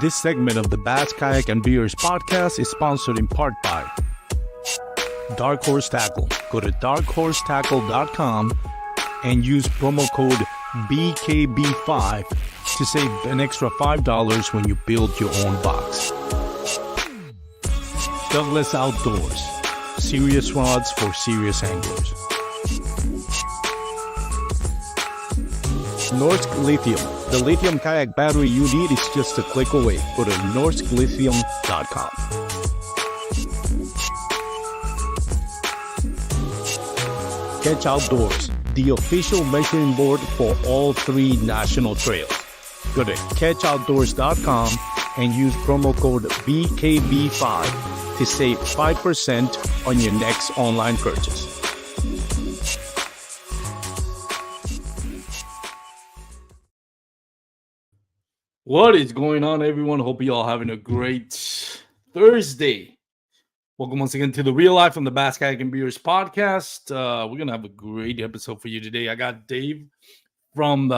This segment of the Bass Kayak and Beers podcast is sponsored in part by Dark Horse Tackle. Go to darkhorsetackle.com and use promo code BKB5 to save an extra $5 when you build your own box. Douglas Outdoors. Serious rods for serious anglers. Norsk Lithium. The lithium kayak battery you need is just a click away. Go to norsklithium.com. Catch Outdoors, the official measuring board for all 3 national trails. Go to catchoutdoors.com and use promo code BKB5 to save 5% on your next online purchase. What is going on, everyone? Hope you all having a great Thursday. Welcome once again to the Real Life on the Bass Kayak and Beers podcast. We're going to have a great episode for you today. I got Dave from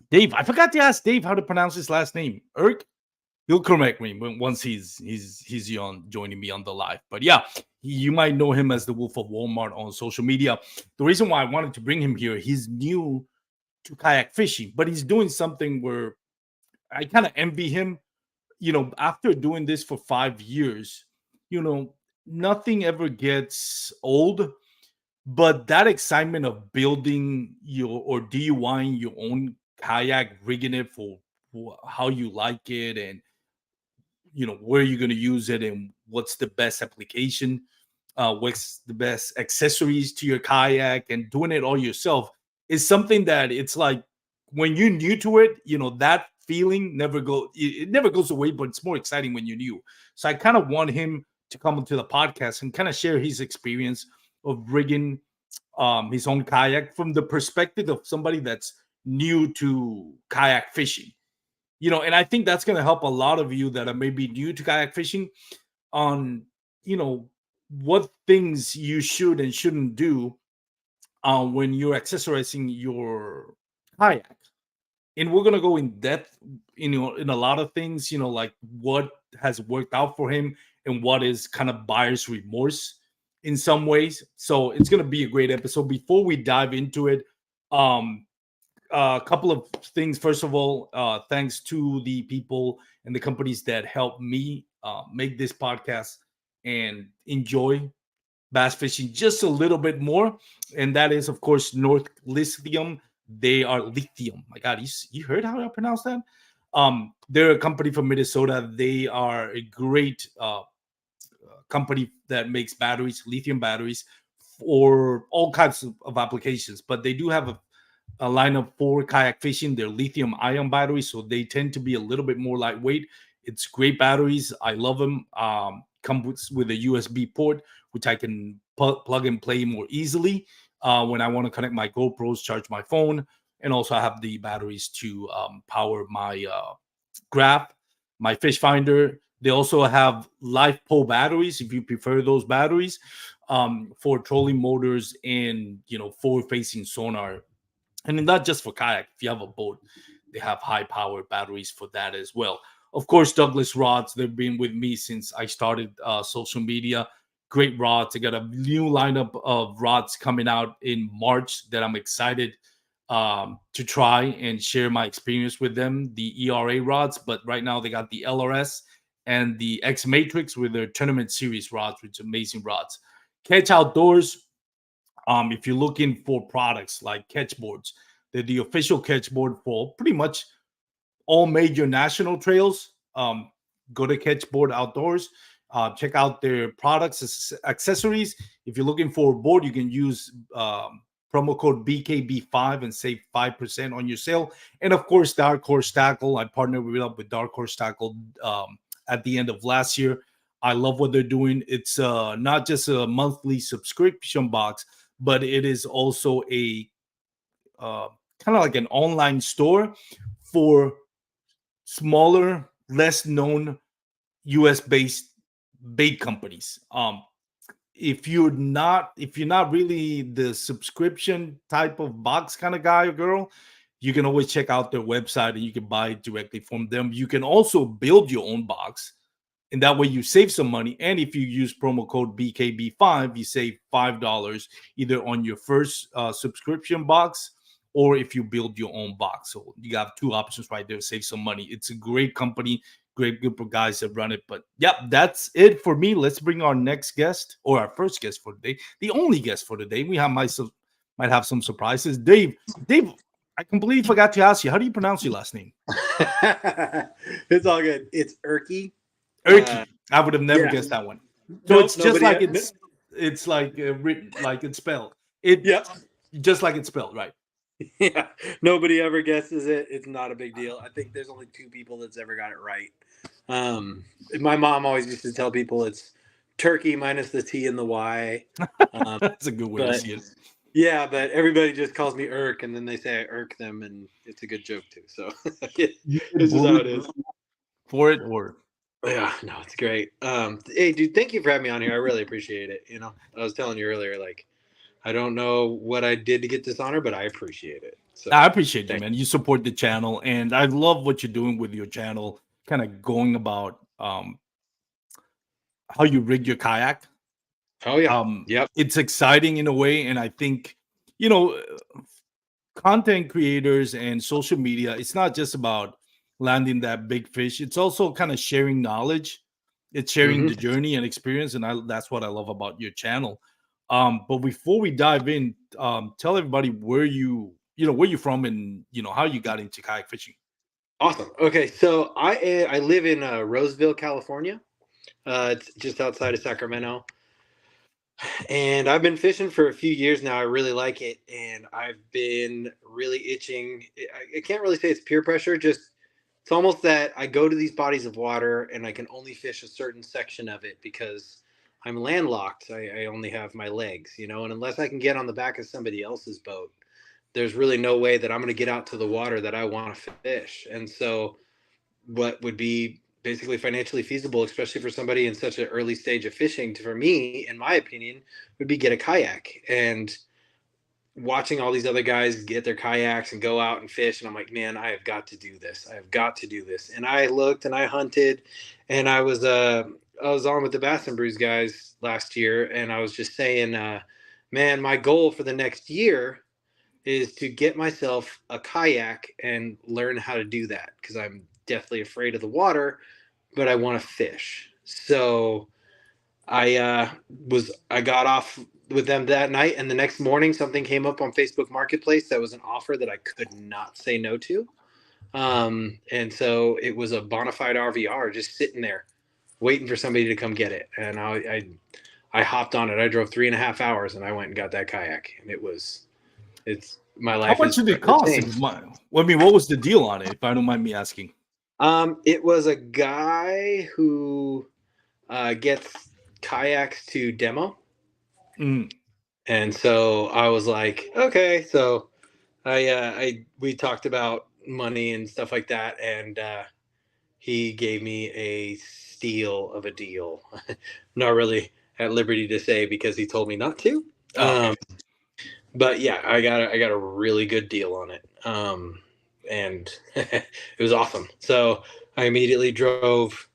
Dave. I forgot to ask Dave how to pronounce his last name. Urke? He'll correct me once he's joining me on the live. But yeah, you might know him as the Wolf of Walmart on social media. The reason why I wanted to bring him here, he's new to kayak fishing, but he's doing something where I kind of envy him. After doing this for 5 years, nothing ever gets old, but that excitement of building or DIYing your own kayak, rigging it for how you like it, and where you're going to use it, and what's the best application, what's the best accessories to your kayak, and doing it all yourself is something that it's like when you're new to it, that feeling never goes away, but it's more exciting when you're new. So I kind of want him to come into the podcast and kind of share his experience of rigging his own kayak from the perspective of somebody that's new to kayak fishing. And I think that's going to help a lot of you that are maybe new to kayak fishing on, what things you should and shouldn't do when you're accessorizing your kayak. And we're going to go in depth in a lot of things, like what has worked out for him and what is kind of buyer's remorse in some ways. So it's going to be a great episode. Before we dive into it, a couple of things. First of all, thanks to the people and the companies that helped me make this podcast and enjoy bass fishing just a little bit more. And that is, of course, North Lithium. They are lithium. My God, you heard how I pronounce that? They're a company from Minnesota. They are a great company that makes batteries, lithium batteries, for all kinds of applications. But they do have a lineup for kayak fishing. They're lithium ion batteries, so they tend to be a little bit more lightweight. It's great batteries. I love them. Come with a USB port, which I can plug and play more easily when I want to connect my GoPros, charge my phone, and also I have the batteries to power my graph, my fish finder. They also have live pole batteries if you prefer those batteries for trolling motors and forward-facing sonar. And not just for kayak. If you have a boat, they have high-powered batteries for that as well. Of course, Douglas rods. They've been with me since I started social media. Great rods. I got a new lineup of rods coming out in March that I'm excited to try and share my experience with them. The ERA rods, but right now they got the LRS and the X Matrix with their tournament series rods, which are amazing rods. Catch Outdoors. If you're looking for products like catch boards, they're the official catch board for pretty much all major national trails. Go to Catchboard Outdoors. Check out their products, accessories. If you're looking for a board, you can use promo code BKB5 and save 5% on your sale. And of course, Dark Horse Tackle. I partnered with Dark Horse Tackle at the end of last year. I love what they're doing. It's not just a monthly subscription box, but it is also a kind of like an online store for smaller, less known US based bait companies. If you're not really the subscription type of box kind of guy or girl, you can always check out their website and you can buy it directly from them. You can also build your own box, and that way you save some money. And if you use promo code BKB5, you save $5 either on your first subscription box or if you build your own box. So you got two options right there, save some money. It's a great company, great group of guys that run it. But yeah, that's it for me. Let's bring our next guest, or our first guest for the day, the only guest for the day. We have might have some surprises. Dave, I completely forgot to ask you, how do you pronounce your last name? It's all good. It's Urke. Urke. I would have never guessed that one. So Nope, it's just like it's like written, like it's spelled. Just like it's spelled, right? Yeah. Nobody ever guesses it. It's not a big deal. I think there's only 2 people that's ever got it right. My mom always used to tell people it's turkey minus the T and the Y. That's a good way to see it. Yeah, but everybody just calls me Urk, and then they say I irk them, and it's a good joke too. So this is how it is. For it, or yeah, no, it's great. Hey, dude, thank you for having me on here. I really appreciate it. You know, I was telling you earlier, like, I don't know what I did to get this honor, but I appreciate it. So I appreciate you, man. You support the channel, and I love what you're doing with your channel, kind of going about how you rig your kayak. Oh yeah. Yep. It's exciting in a way, and I think, content creators and social media, it's not just about landing that big fish. It's also kind of sharing knowledge. It's sharing the journey and experience, and that's what I love about your channel. But before we dive in, tell everybody where you're from, and how you got into kayak fishing. Awesome. Okay, so I live in Roseville, California. It's just outside of Sacramento. And I've been fishing for a few years now. I really like it, and I've been really itching. I can't really say it's peer pressure, just it's almost that I go to these bodies of water and I can only fish a certain section of it because I'm landlocked. I only have my legs, and unless I can get on the back of somebody else's boat, there's really no way that I'm going to get out to the water that I want to fish. And so what would be basically financially feasible, especially for somebody in such an early stage of fishing, for me, in my opinion, would be get a kayak. And watching all these other guys get their kayaks and go out and fish, and I'm like, man, I have got to do this. I have got to do this. And I looked and I hunted, and I was on with the Bass and Brews guys last year, and I was just saying, man, my goal for the next year is to get myself a kayak and learn how to do that, because I'm deathly afraid of the water, but I want to fish. So I got off with them that night, and the next morning something came up on Facebook Marketplace that was an offer that I could not say no to. And so it was a Bonafide RVR just sitting there waiting for somebody to come get it. And I hopped on it. I drove 3.5 hours and I went and got that kayak, and it's my life. How much did it cost? What was the deal on it, if I don't mind me asking? It was a guy who gets kayaks to demo. And so I was like, okay. So we talked about money and stuff like that, and he gave me a steal of a deal. Not really at liberty to say because he told me not to. But yeah, I got a really good deal on it. And it was awesome. So I immediately drove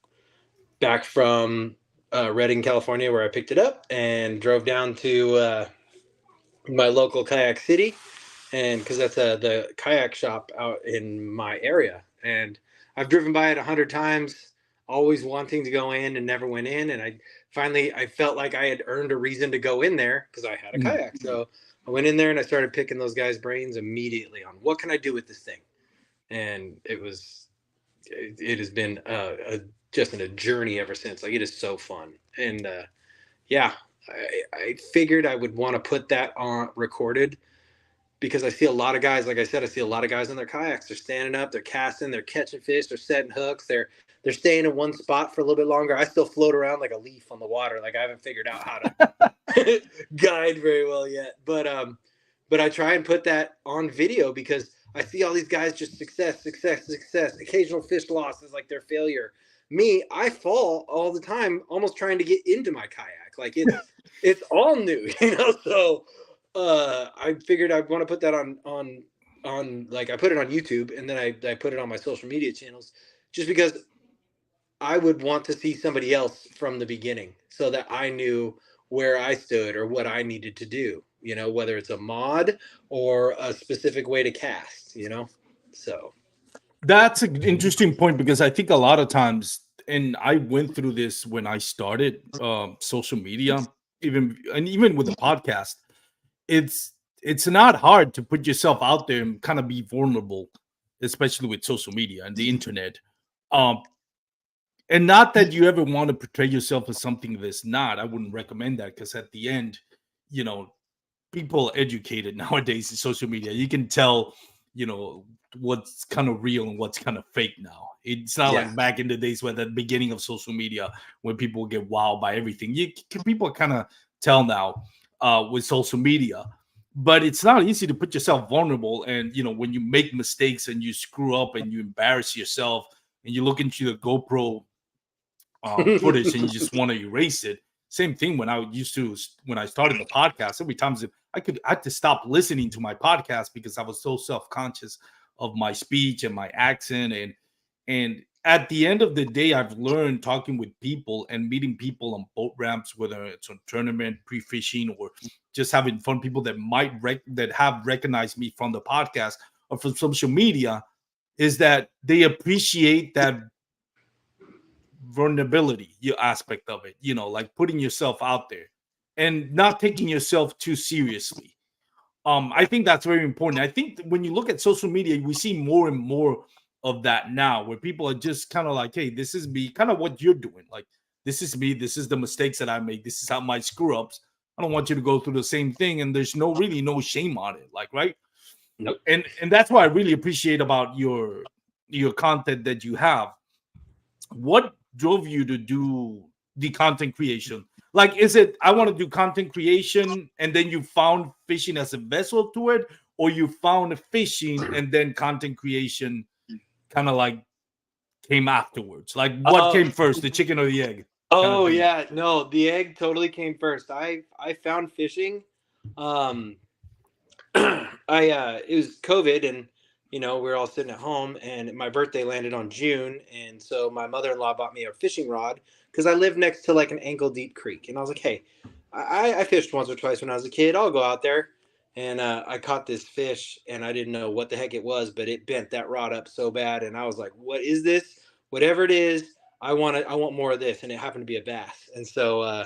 back from Redding, California, where I picked it up, and drove down to my local Kayak City, and because that's the kayak shop out in my area. And I've driven by it 100 times, always wanting to go in and never went in. And I felt like I had earned a reason to go in there because I had a kayak. So I went in there and I started picking those guys' brains immediately on what can I do with this thing. And it has been just a journey ever since. Like, it is so fun. And I figured I would want to put that on recorded, because I see a lot of guys, like I said, I see a lot of guys on their kayaks. They're standing up, they're casting, they're catching fish, they're setting hooks, they're staying in one spot for a little bit longer. I still float around like a leaf on the water. Like, I haven't figured out how to guide very well yet. But I try and put that on video because I see all these guys just success. Occasional fish losses, like their failure. Me, I fall all the time, almost trying to get into my kayak. Like, it's all new, So I figured I'd want to put that on on, like, I put it on YouTube, and then I put it on my social media channels, just because I would want to see somebody else from the beginning, so that I knew where I stood or what I needed to do, whether it's a mod or a specific way to cast, so. That's an interesting point because I think a lot of times, and I went through this when I started social media, even with the podcast, it's it's not hard to put yourself out there and kind of be vulnerable, especially with social media and the internet. Um, and not that you ever want to portray yourself as something that's not. I wouldn't recommend that because at the end, you know, people are educated nowadays in social media. You can tell, you know, what's kind of real and what's kind of fake now. It's not Yeah. like back in the days where the beginning of social media when people get wowed by everything. People kind of tell now with social media. But it's not easy to put yourself vulnerable. And when you make mistakes and you screw up and you embarrass yourself and you look into the GoPro footage and you just want to erase it. Same thing when I started the podcast. Every time I had to stop listening to my podcast because I was so self conscious of my speech and my accent and at the end of the day, I've learned talking with people and meeting people on boat ramps, whether it's on tournament, pre-fishing, or just having fun. People that that have recognized me from the podcast or from social media, is that they appreciate that vulnerability aspect of it, like putting yourself out there and not taking yourself too seriously. I think that's very important. I think when you look at social media, we see more and more of that now, where people are just kind of like, hey, this is me, kind of what you're doing. Like, this is me, this is the mistakes that I make, this is how my screw ups. I don't want you to go through the same thing, and there's no shame on it, like, right? Nope. And that's what I really appreciate about your content that you have. What drove you to do the content creation? Like, is it I want to do content creation and then you found fishing as a vessel to it, or you found fishing and then content creation kind of like came afterwards? Like, what Oh, came first, the chicken or the egg kind of oh thing? yeah, no, the egg totally came first. I found fishing. Um, it was COVID, and we were all sitting at home, and my birthday landed on June, and so my mother-in-law bought me a fishing rod because I live next to like an ankle deep creek, and I was like, hey, I fished once or twice when I was a kid. I'll go out there, and I caught this fish, and I didn't know what the heck it was, but it bent that rod up so bad, and I was like, what is this? Whatever it is, I want more of this, and it happened to be a bass, and so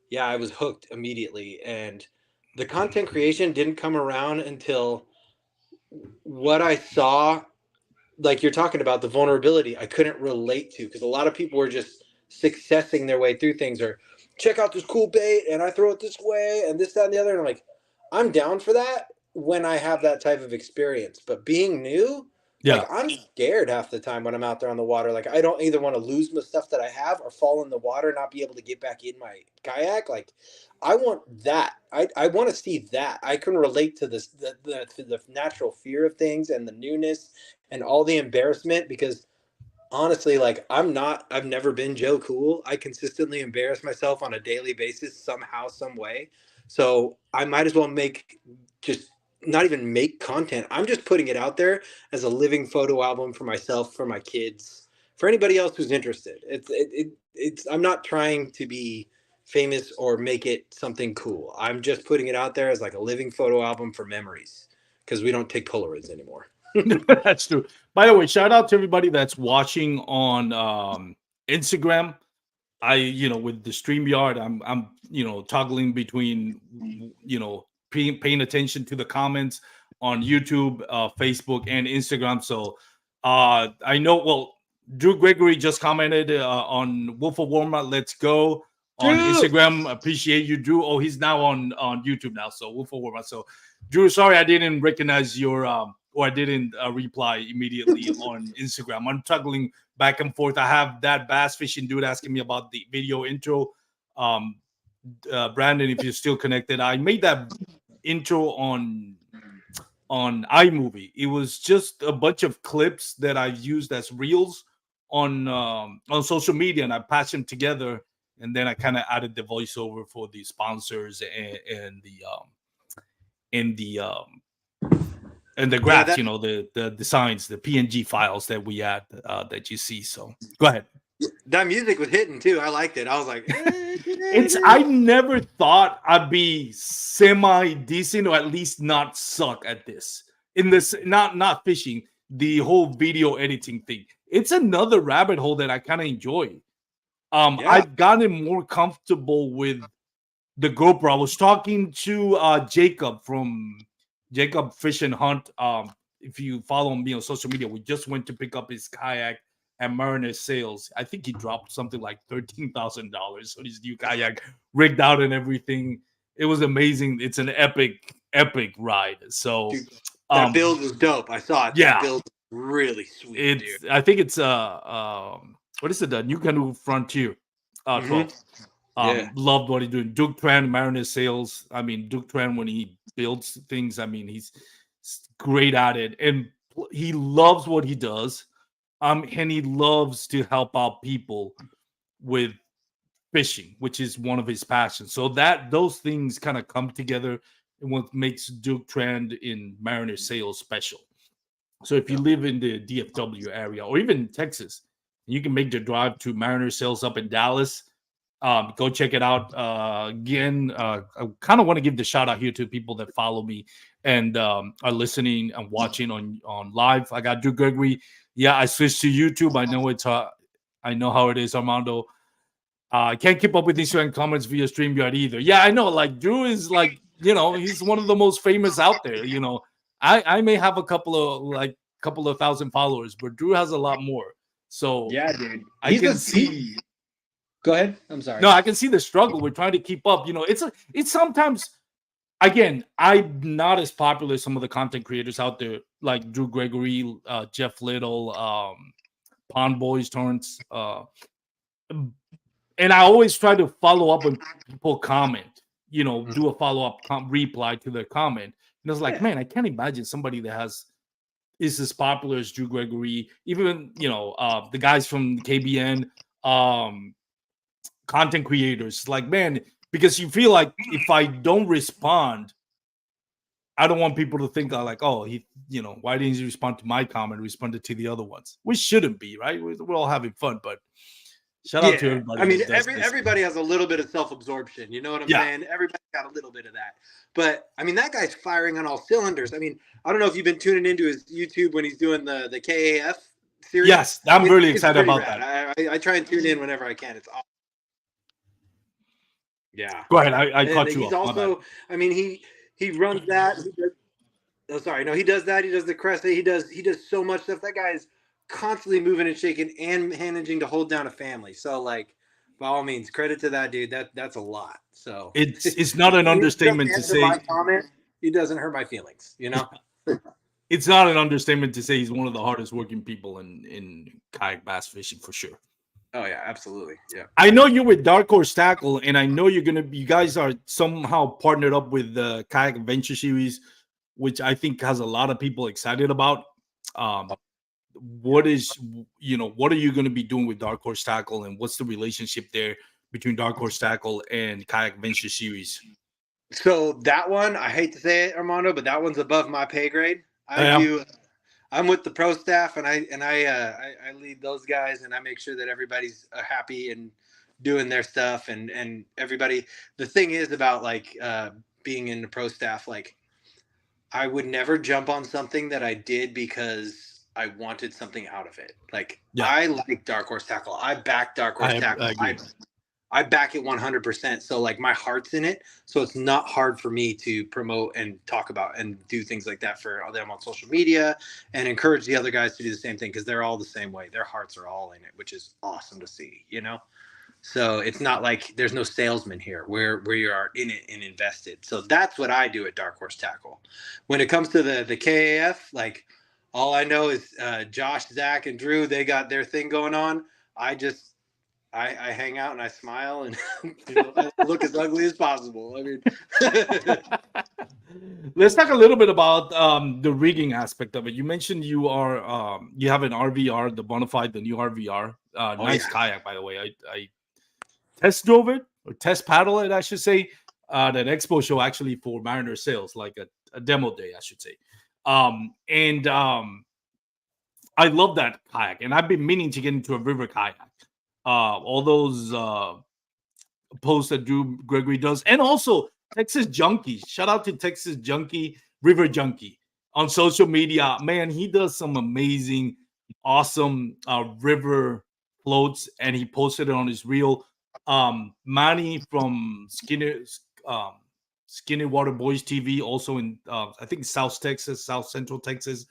yeah, I was hooked immediately, and the content creation didn't come around until what I saw, like you're talking about the vulnerability, I couldn't relate to, because a lot of people were just successing their way through things, or check out this cool bait and I throw it this way and this, that, and the other. And I'm like, I'm down for that when I have that type of experience. But being new, like, Yeah. I'm scared half the time when I'm out there on the water. Like, I don't either want to lose the stuff that I have or fall in the water and not be able to get back in my kayak. Like, I want that. I want to see that. I can relate to this, the natural fear of things and the newness and all the embarrassment, because honestly, like, I've never been Joe Cool. I consistently embarrass myself on a daily basis somehow, some way. So I might as well just not even make content. I'm just putting it out there as a living photo album for myself, for my kids, for anybody else who's interested. It's I'm not trying to be famous or make it something cool. I'm just putting it out there as like a living photo album for memories, because we don't take Polaroids anymore. That's true. By the way, shout out to everybody that's watching on Instagram. With the StreamYard, I'm toggling between paying attention to the comments on YouTube, Facebook, and Instagram. So I know. Well, Drew Gregory just commented on Wolf of Warma. Let's go on Drew. Instagram. Appreciate you, Drew. Oh, he's now on YouTube now. So Wolf of Warma. So Drew, sorry I didn't recognize your or I didn't reply immediately on Instagram. I'm toggling back and forth. I have that bass fishing dude asking me about the video intro. Um, Brandon, if you're still connected, I made that intro on iMovie. It was just a bunch of clips that I've used as reels on social media, and I patched them together, and then I kind of added the voiceover for the sponsors and the and the graphs, the designs, the PNG files that we add that you see. So go ahead. That music was hitting too. I liked it. I was like, I never thought I'd be semi decent or at least not suck at this. In this, not fishing, the whole video editing thing. It's another rabbit hole that I kind of enjoy. I've gotten more comfortable with the GoPro. I was talking to Jacob from Jacob Fish and Hunt. If you follow me on social media, we just went to pick up his kayak at Mariner Sales. I think he dropped something like $13,000 on his new kayak, rigged out and everything. It was amazing. It's an epic ride. So dude, that build was dope. I saw it. Yeah, that build was really sweet. Dude. I think it's what is it? The New Canoe Frontier 12. Loved what he's doing. Duke Tran, Mariner Sales. I mean, Duke Tran, when he builds things, I mean, he's great at it, and he loves what he does. And he loves to help out people with fishing, which is one of his passions. So those things kind of come together, and what makes Duke Tran in Mariner Sales special. So if you live in the DFW area or even Texas, you can make the drive to Mariner Sales up in Dallas. Go check it out. Again, I kind of want to give the shout out here to people that follow me and are listening and watching on live. I got Drew Gregory. Yeah, I switched to YouTube. I know how it is, Armando. I can't keep up with Instagram comments via StreamYard either. Yeah, I know. Like Drew is like, he's one of the most famous out there. I may have a couple of thousand followers, but Drew has a lot more. So yeah, dude. I can see. Go ahead. I'm sorry. No, I can see the struggle. We're trying to keep up. It's sometimes. Again, I'm not as popular as some of the content creators out there, like Drew Gregory, Jeff Little, Pond Boys, Torrance. And I always try to follow up when people comment, do a follow-up reply to their comment. And it's like, man, I can't imagine somebody that is as popular as Drew Gregory, even, the guys from KBN, content creators. Like, man, because you feel like if I don't respond, I don't want people to think like, oh, why didn't he respond to my comment? Responded to the other ones. We shouldn't be, right? We're all having fun, but shout out to everybody. I mean, everybody has a little bit of self-absorption. You know what I'm saying? Everybody's got a little bit of that. But I mean, that guy's firing on all cylinders. I mean, I don't know if you've been tuning into his YouTube when he's doing the KAF series. Yes, I'm really excited about that. I try and tune in whenever I can. It's awesome. Yeah. Go ahead. I caught you he's off. Also, I mean, he runs that. He does that. He does the crest. He does so much stuff. That guy is constantly moving and shaking and managing to hold down a family. So, like, by all means, credit to that dude. That's a lot. So it's not an understatement to say. He doesn't hurt my feelings. It's not an understatement to say he's one of the hardest working people in kayak bass fishing for sure. Oh yeah, absolutely. Yeah. I know you're with Dark Horse Tackle, and I know you guys are somehow partnered up with the Kayak Adventure Series, which I think has a lot of people excited about. What are you going to be doing with Dark Horse Tackle, and what's the relationship there between Dark Horse Tackle and Kayak Adventure Series? So that one, I hate to say it, Armando, but that one's above my pay grade. I'm with the pro staff, and I lead those guys, and I make sure that everybody's happy and doing their stuff, and everybody. The thing is about like being in the pro staff, like I would never jump on something that I did because I wanted something out of it. Like I like Dark Horse Tackle. I back Dark Horse Tackle. I back it 100%. So like my heart's in it. So it's not hard for me to promote and talk about and do things like that for them on social media and encourage the other guys to do the same thing because they're all the same way. Their hearts are all in it, which is awesome to see, So it's not like there's no salesman here where you are in it and invested. So that's what I do at Dark Horse Tackle. When it comes to the KAF, like all I know is Josh, Zach, and Drew, they got their thing going on. I hang out and I smile and I look as ugly as possible. I mean, let's talk a little bit about the rigging aspect of it. You mentioned you have an RVR, the Bonafide, the new RVR. Nice kayak, by the way. I test drove it or test paddle it, I should say. That expo show actually for Mariner Sales, like a demo day, I should say. And I love that kayak, and I've been meaning to get into a river kayak. All those posts that Drew Gregory does, and also Texas Junkie. Shout out to Texas Junkie, River Junkie on social media. Man, he does some amazing, awesome river floats, and he posted it on his reel. Manny from um, Skinny Water Boys TV, also in I think South Texas, South Central Texas.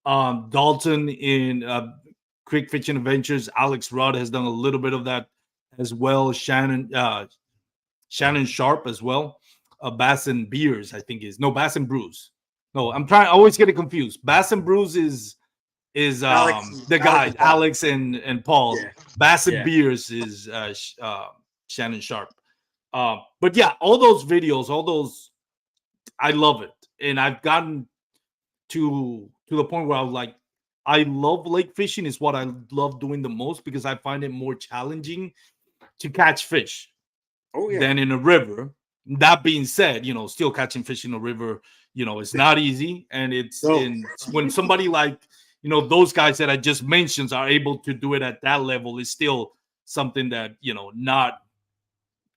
Dalton in Creek Fishing Adventures. Alex Rudd has done a little bit of that as well. Shannon Sharp as well. Bass and Beers, I think is no Bass and Brews. No, I'm trying. I always get it confused. Bass and Brews is the guys Alex and Paul. Yeah. Bass and Yeah. Beers is Shannon Sharp. But yeah, all those videos, all those, I love it, and I've gotten to the point where I was like, I love lake fishing. Is what I love doing the most because I find it more challenging to catch fish than in a river. That being said, still catching fish in a river, it's not easy. And when somebody like, those guys that I just mentioned are able to do it at that level, is still something that, not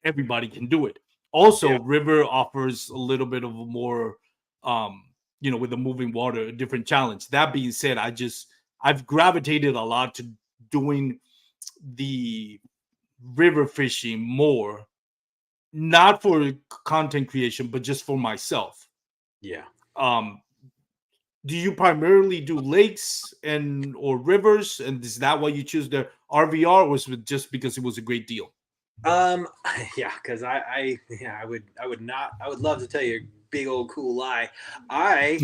everybody can do it. Also, river offers a little bit of a more, with the moving water, a different challenge. That being said, I've gravitated a lot to doing the river fishing more, not for content creation, but just for myself. Yeah. Do you primarily do lakes or rivers, and is that why you choose the RVR, or was it just because it was a great deal? Yeah, because I would love to tell you a big old cool lie. I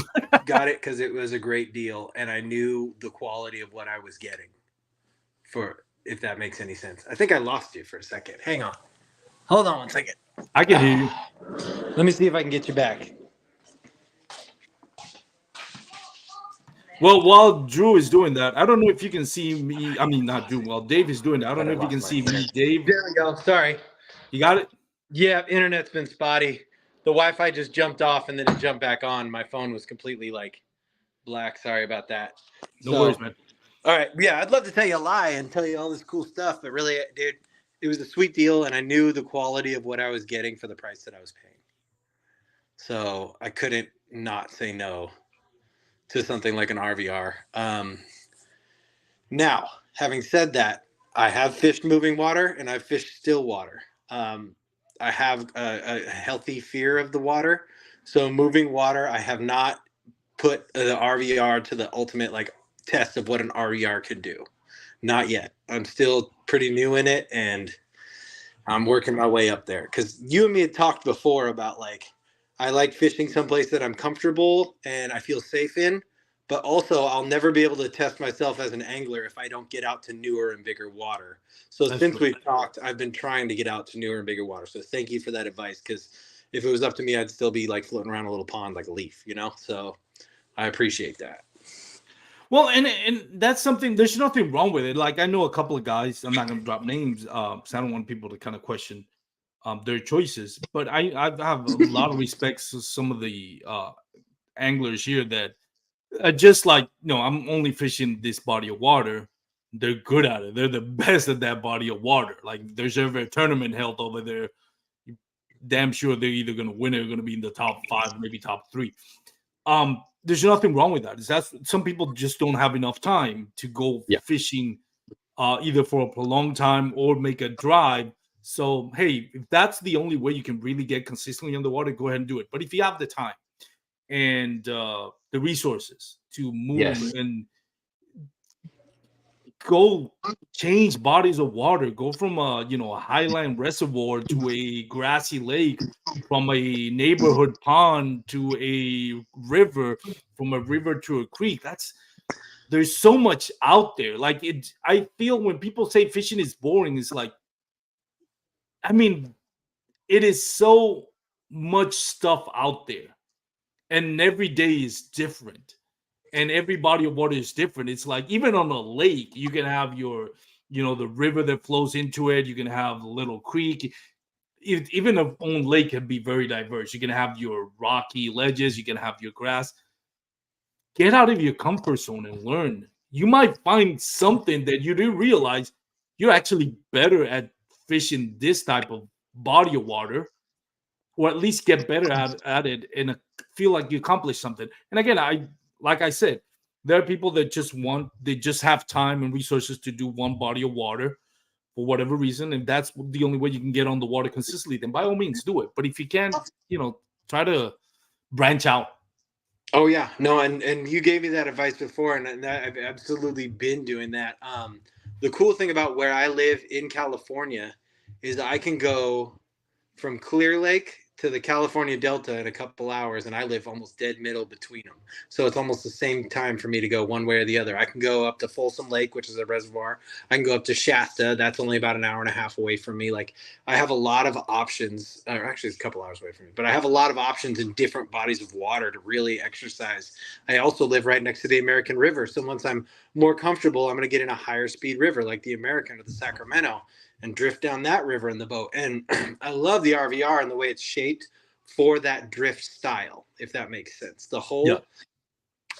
got it because it was a great deal, and I knew the quality of what I was getting. For if that makes any sense. I think I lost you for a second. Hang on. Hold on 1 second. I can hear you. Let me see if I can get you back. Well, while Drew is doing that, I don't know if you can see me. I mean, not Drew. While Dave is doing that, I don't know if you can see me, Dave. There we go. Sorry. You got it? Yeah, internet's been spotty. The Wi-Fi just jumped off and then it jumped back on. My phone was completely black. Sorry about that. No worries, man. All right. Yeah, I'd love to tell you a lie and tell you all this cool stuff, but really, dude, it was a sweet deal, and I knew the quality of what I was getting for the price that I was paying. So I couldn't not say no to something like an RVR. Now, having said that, I have fished moving water and I've fished still water. I have a healthy fear of the water. So moving water, I have not put the RVR to the ultimate test of what an RVR could do. Not yet. I'm still pretty new in it, and I'm working my way up there. Because you and me had talked before about I like fishing someplace that I'm comfortable and I feel safe in. But also, I'll never be able to test myself as an angler if I don't get out to newer and bigger water. So since we've talked, I've been trying to get out to newer and bigger water. So thank you for that advice, because if it was up to me, I'd still be floating around a little pond like a leaf, So I appreciate that. Well, and that's something. There's nothing wrong with it. I know a couple of guys. I'm not going to drop names, because I don't want people to kind of question their choices. But I have a lot of respect for some of the anglers here that just I'm only fishing this body of water. They're good at it. They're the best at that body of water. There's ever a tournament held over there, damn sure they're either going to win it or going to be in the top 5, maybe top 3. There's nothing wrong with that. That's some people just don't have enough time to go fishing either for a prolonged time or make a drive. So hey, if that's the only way you can really get consistently on the water, go ahead and do it. But if you have the time and the resources to move and go change bodies of water, go from a highland reservoir to a grassy lake, from a neighborhood pond to a river, from a river to a creek. There's so much out there. I feel when people say fishing is boring, it's it is so much stuff out there, and every day is different. And every body of water is different. It's even on a lake, you can have your, the river that flows into it. You can have a little creek. Even a own lake can be very diverse. You can have your rocky ledges. You can have your grass. get out of your comfort zone and learn. You might find something that you didn't realize you're actually better at fishing this type of body of water, or at least get better at it and feel like you accomplished something. And again, like I said, there are people that they just have time and resources to do one body of water for whatever reason, and that's the only way you can get on the water consistently. Then by all means do it. But if you can't, try to branch out. Oh yeah, no, and you gave me that advice before, and I've absolutely been doing that. The cool thing about where I live in California is I can go from Clear Lake to the California Delta in a couple hours, and I live almost dead middle between them. So it's almost the same time for me to go one way or the other. I can go up to Folsom Lake, which is a reservoir. I can go up to Shasta. That's only about an hour and a half away from me. Like, I have a lot of options, or actually it's a couple hours away from me, but I have a lot of options in different bodies of water to really exercise. I also live right next to the American River. So once I'm more comfortable, I'm going to get in a higher speed river like the American or the Sacramento and drift down that river in the boat. And I love the RVR and the way it's shaped for that drift style, if that makes sense. The whole, yeah.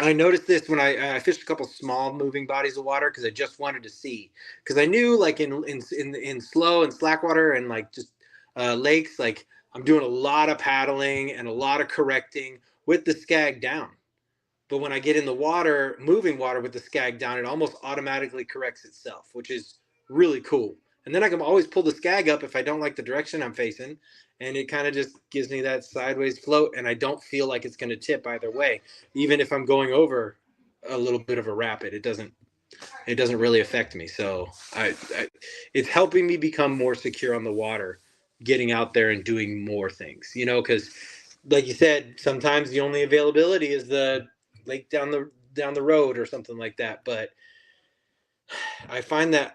I noticed this when I fished a couple small moving bodies of water because I just wanted to see. Because I knew, like, in slow and slack water and like just lakes, like, I'm doing a lot of paddling and a lot of correcting with the skag down. But when I get in the water, moving water with the skag down, it almost automatically corrects itself, which is really cool. And then I can always pull the skag up if I don't like the direction I'm facing. And it kind of just gives me that sideways float. And I don't feel like it's going to tip either way. Even if I'm going over a little bit of a rapid, it doesn't really affect me. So it's helping me become more secure on the water, getting out there and doing more things, because like you said, sometimes the only availability is the lake down the road or something like that. But I find that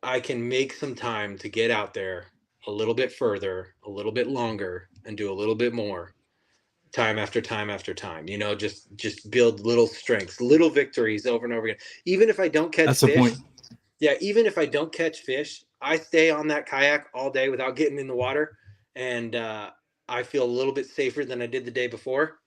I can make some time to get out there a little bit further, a little bit longer, and do a little bit more time after time after time. Just build little strengths, little victories over and over again. Even if I don't catch That's fish. The point. Yeah, even if I don't catch fish, I stay on that kayak all day without getting in the water, and I feel a little bit safer than I did the day before.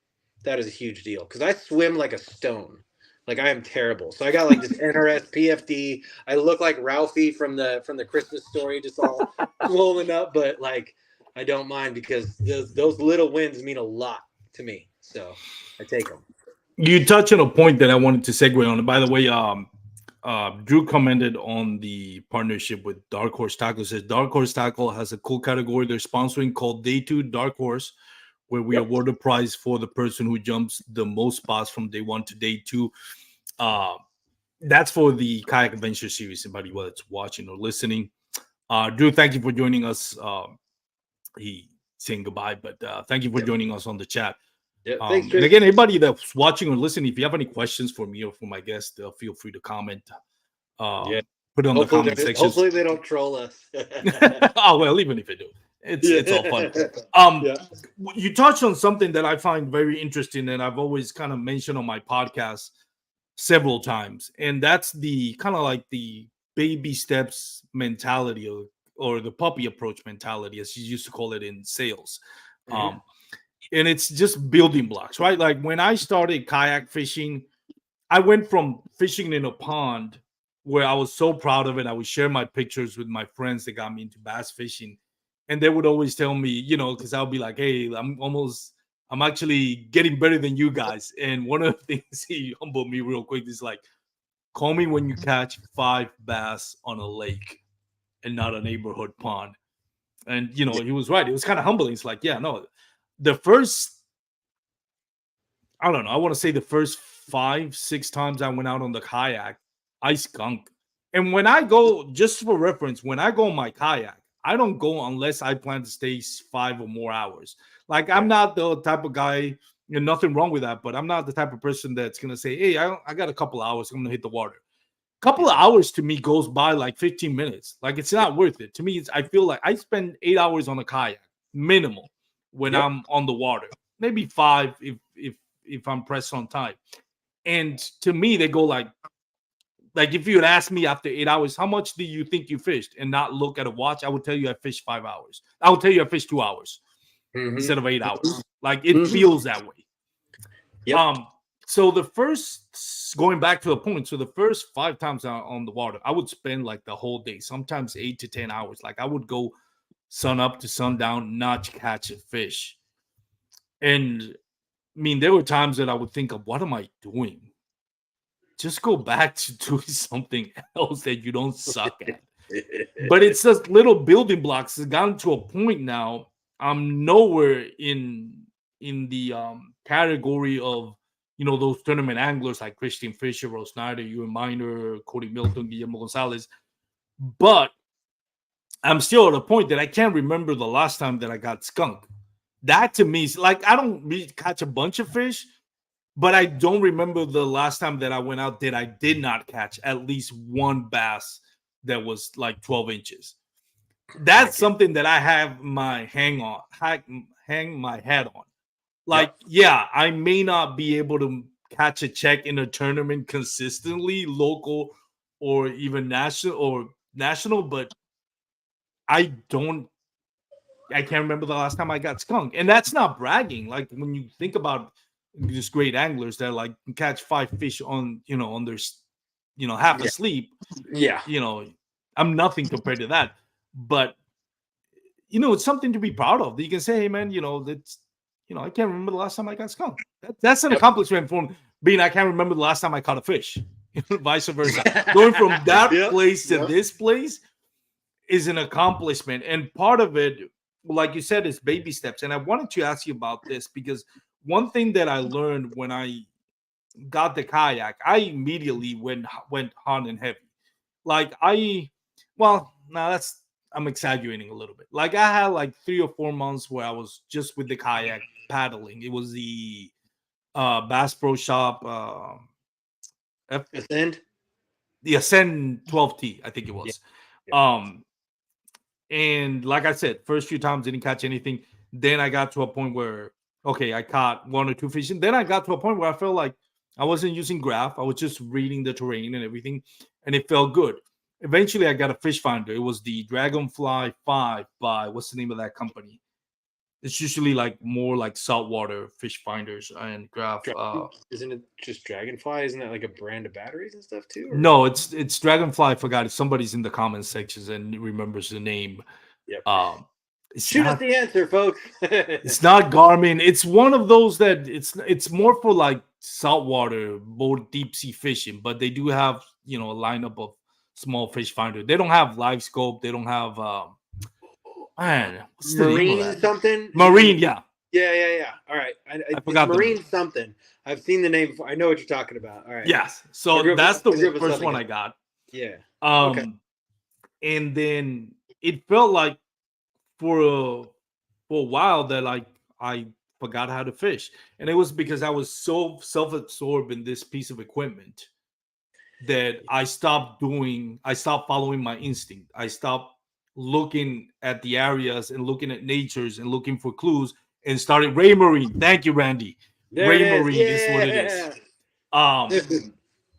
That is a huge deal because I swim like a stone. Like, I am terrible. So I got like this NRS PFD. I look like Ralphie from the Christmas Story, just all swollen up. But like, I don't mind because those little wins mean a lot to me. So I take them. You touch on a point that I wanted to segue on. By the way, Drew commented on the partnership with Dark Horse Tackle. Says Dark Horse Tackle has a cool category they're sponsoring called Day 2 Dark Horse, where we award a prize for the person who jumps the most spots from day 1 to day 2. That's for the Kayak Adventure Series. Anybody that's watching or listening, Drew, thank you for joining us. He saying goodbye, but thank you for joining us on the chat. Yeah, thanks, and again, anybody that's watching or listening, if you have any questions for me or for my guest, feel free to comment. Put it on the comment section. Hopefully they don't troll us. Oh, well, even if they do, it's all fun. You touched on something that I find very interesting, and I've always kind of mentioned on my podcast several times, and that's the kind of like the baby steps mentality or the puppy approach mentality, as you used to call it in sales. Mm-hmm. And it's just building blocks, right? Like when I started kayak fishing, I went from fishing in a pond where I was so proud of it. I would share my pictures with my friends that got me into bass fishing. And they would always tell me, because I'll be like, hey, I'm actually getting better than you guys. And one of the things he humbled me real quick is like, call me when you catch 5 bass on a lake and not a neighborhood pond. And, he was right. It was kind of humbling. It's like, yeah, no. The first, I don't know, I want to say the first 5-6 times I went out on the kayak, I skunked. And when I go, just for reference, when I go on my kayak, I don't go unless I plan to stay 5 or more hours. Like, I'm not the type of guy, nothing wrong with that, but I'm not the type of person that's going to say, hey, I got a couple of hours, I'm going to hit the water. A couple of hours to me goes by like 15 minutes. Like, it's not worth it. To me, I feel like I spend 8 hours on a kayak, minimal. When I'm on the water, maybe 5 if I'm pressed on time. And to me, they go like if you had asked me after 8 hours, how much do you think you fished, and not look at a watch, I would tell you I fished 5 hours. I would tell you I fished 2 hours instead of 8 hours. Like, it feels that way. Yep. So the first, going back to the point, so the first 5 times on the water, I would spend like the whole day, sometimes 8 to 10 hours. Like I would go sun up to sundown, not catch a fish. And I mean, there were times that I would think of, what am I doing? Just go back to doing something else that you don't suck at. But it's just little building blocks. It's gotten to a point now. I'm nowhere in the category of, you know, those tournament anglers like Christian Fisher, Rose Snyder, Ewan Miner, Cody Milton, Guillermo Gonzalez. But I'm still at a point that I can't remember the last time that I got skunked. That to me is like, I don't really catch a bunch of fish, but I don't remember the last time that I went out that I did not catch at least one bass that was like 12 inches. That's something that I have my hang my hat on. Like, yeah, I may not be able to catch a check in a tournament consistently, local or even national, but I can't remember the last time I got skunked. And that's not bragging. Like when you think about just great anglers that like can catch 5 fish on, you know, on their, you know, half asleep. Yeah. You know, I'm nothing compared to that. But, you know, it's something to be proud of. You can say, hey, man, you know, that's, you know, I can't remember the last time I got skunked. That's an accomplishment from being, I can't remember the last time I caught a fish. Vice versa. Going from that place to this place is an accomplishment. And part of it, like you said, is baby steps. And I wanted to ask you about this because one thing that I learned when I got the kayak, I immediately went hot and heavy. Like I'm exaggerating a little bit. Like I had like 3 or 4 months where I was just with the kayak paddling. It was the Bass Pro Shop Ascend? The Ascend 12T, I think it was. Yeah. And like I said, first few times didn't catch anything. Then I got to a point where, okay, I caught 1 or 2 fish. And then I got to a point where I felt like I wasn't using graph. I was just reading the terrain and everything. And it felt good. Eventually, I got a fish finder. It was the Dragonfly 5 by, what's the name of that company? It's usually like more like saltwater fish finders and graph. Isn't it just Dragonfly? Isn't that like a brand of batteries and stuff too? Or? No, it's Dragonfly. I forgot. If somebody's in the comment sections and remembers the name. Yep. Shoot us the answer, folks. It's not Garmin. It's one of those that it's more for like saltwater, more deep sea fishing. But they do have, you know, a lineup of small fish finder. They don't have live scope. They don't have man, what's the Marine name of that? something. Marine, yeah. Yeah. All right, I forgot Marine something. I've seen the name before. I know what you're talking about. All right. Yes. So that's the first one I got. Yeah. Okay. And then it felt like for a while that like I forgot how to fish, and it was because I was so self-absorbed in this piece of equipment that I stopped following my instinct. I stopped looking at the areas and looking at natures and looking for clues and started Ray Marine. Thank you, Randy. There Ray Marine is what it is.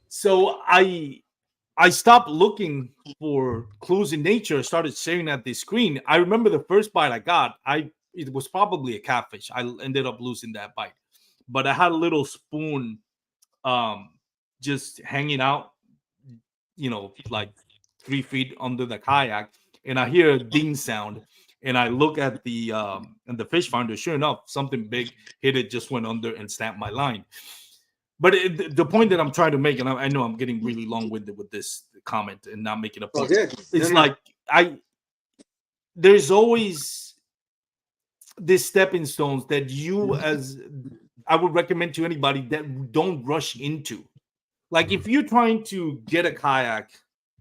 So I stopped looking for clues in nature. Started staring at the screen. I remember the first bite I got. It was probably a catfish. I ended up losing that bite, but I had a little spoon, just hanging out, you know, like 3 feet under the kayak, and I hear a ding sound, and I look at the fish finder. Sure enough, something big hit it, just went under and snapped my line. But the point that I'm trying to make, and I know I'm getting really long-winded with this comment and not making a point. It's like there's always these stepping stones that I would recommend to anybody that don't rush into. Like if you're trying to get a kayak,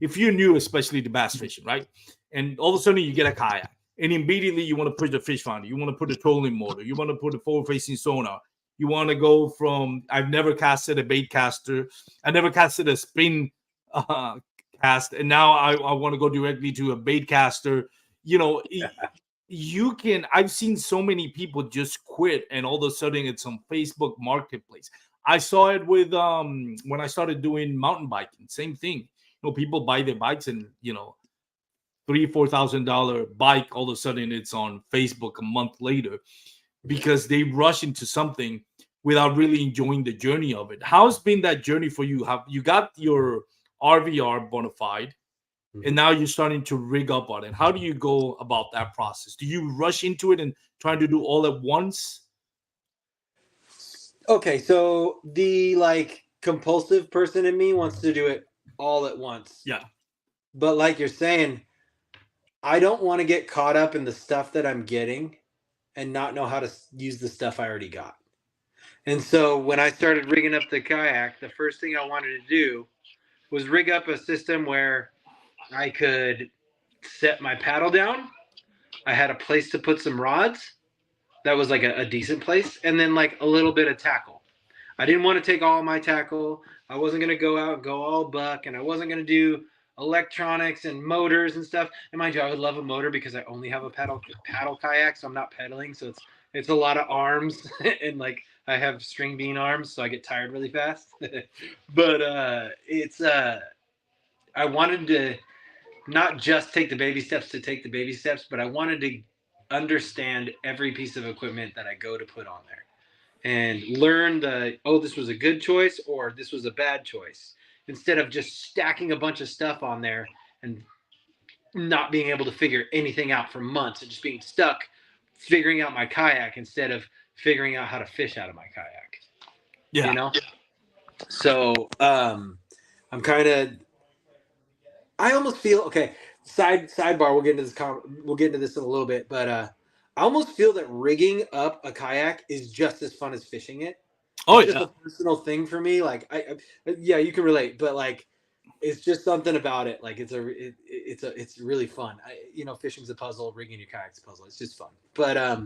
if you're new, especially to bass fishing, right? And all of a sudden you get a kayak, and immediately you want to put the fish finder, you want to put a trolling motor, you want to put a forward-facing sonar. You want to go from, I've never casted a bait caster, I never casted a spin cast, and now I want to go directly to a bait caster. You know, I've seen so many people just quit, and all of a sudden it's on Facebook Marketplace. I saw it with when I started doing mountain biking, same thing. You know, people buy their bikes and, you know, $3,000-$4,000 bike, all of a sudden it's on Facebook a month later, because they rush into something without really enjoying the journey of it. How's been that journey for you? Have you got your RVR bona fide, and now you're starting to rig up on it? How do you go about that process? Do you rush into it and trying to do all at once? Okay, so the compulsive person in me wants to do it all at once. Yeah. But like you're saying, I don't want to get caught up in the stuff that I'm getting and not know how to use the stuff I already got. And so when I started rigging up the kayak, the first thing I wanted to do was rig up a system where I could set my paddle down. I had a place to put some rods. That was like a decent place. And then like a little bit of tackle. I didn't want to take all my tackle. I wasn't going to go out and go all buck, and I wasn't going to do electronics and motors and stuff. And mind you, I would love a motor because I only have a paddle kayak, so I'm not pedaling. So it's a lot of arms and like I have string bean arms, so I get tired really fast. But I wanted to not just take the baby steps to take the baby steps, but I wanted to understand every piece of equipment that I go to put on there and learn this was a good choice or this was a bad choice, instead of just stacking a bunch of stuff on there and not being able to figure anything out for months and just being stuck figuring out my kayak instead of figuring out how to fish out of my kayak. Yeah. You know? So I'm kind of, I almost feel, okay, sidebar, we'll get into this in a little bit, but I almost feel that rigging up a kayak is just as fun as fishing it. It's just a personal thing for me. Like yeah, you can relate, but like it's just something about it. Like it's really fun. Fishing's a puzzle, rigging your kayak's a puzzle. It's just fun. But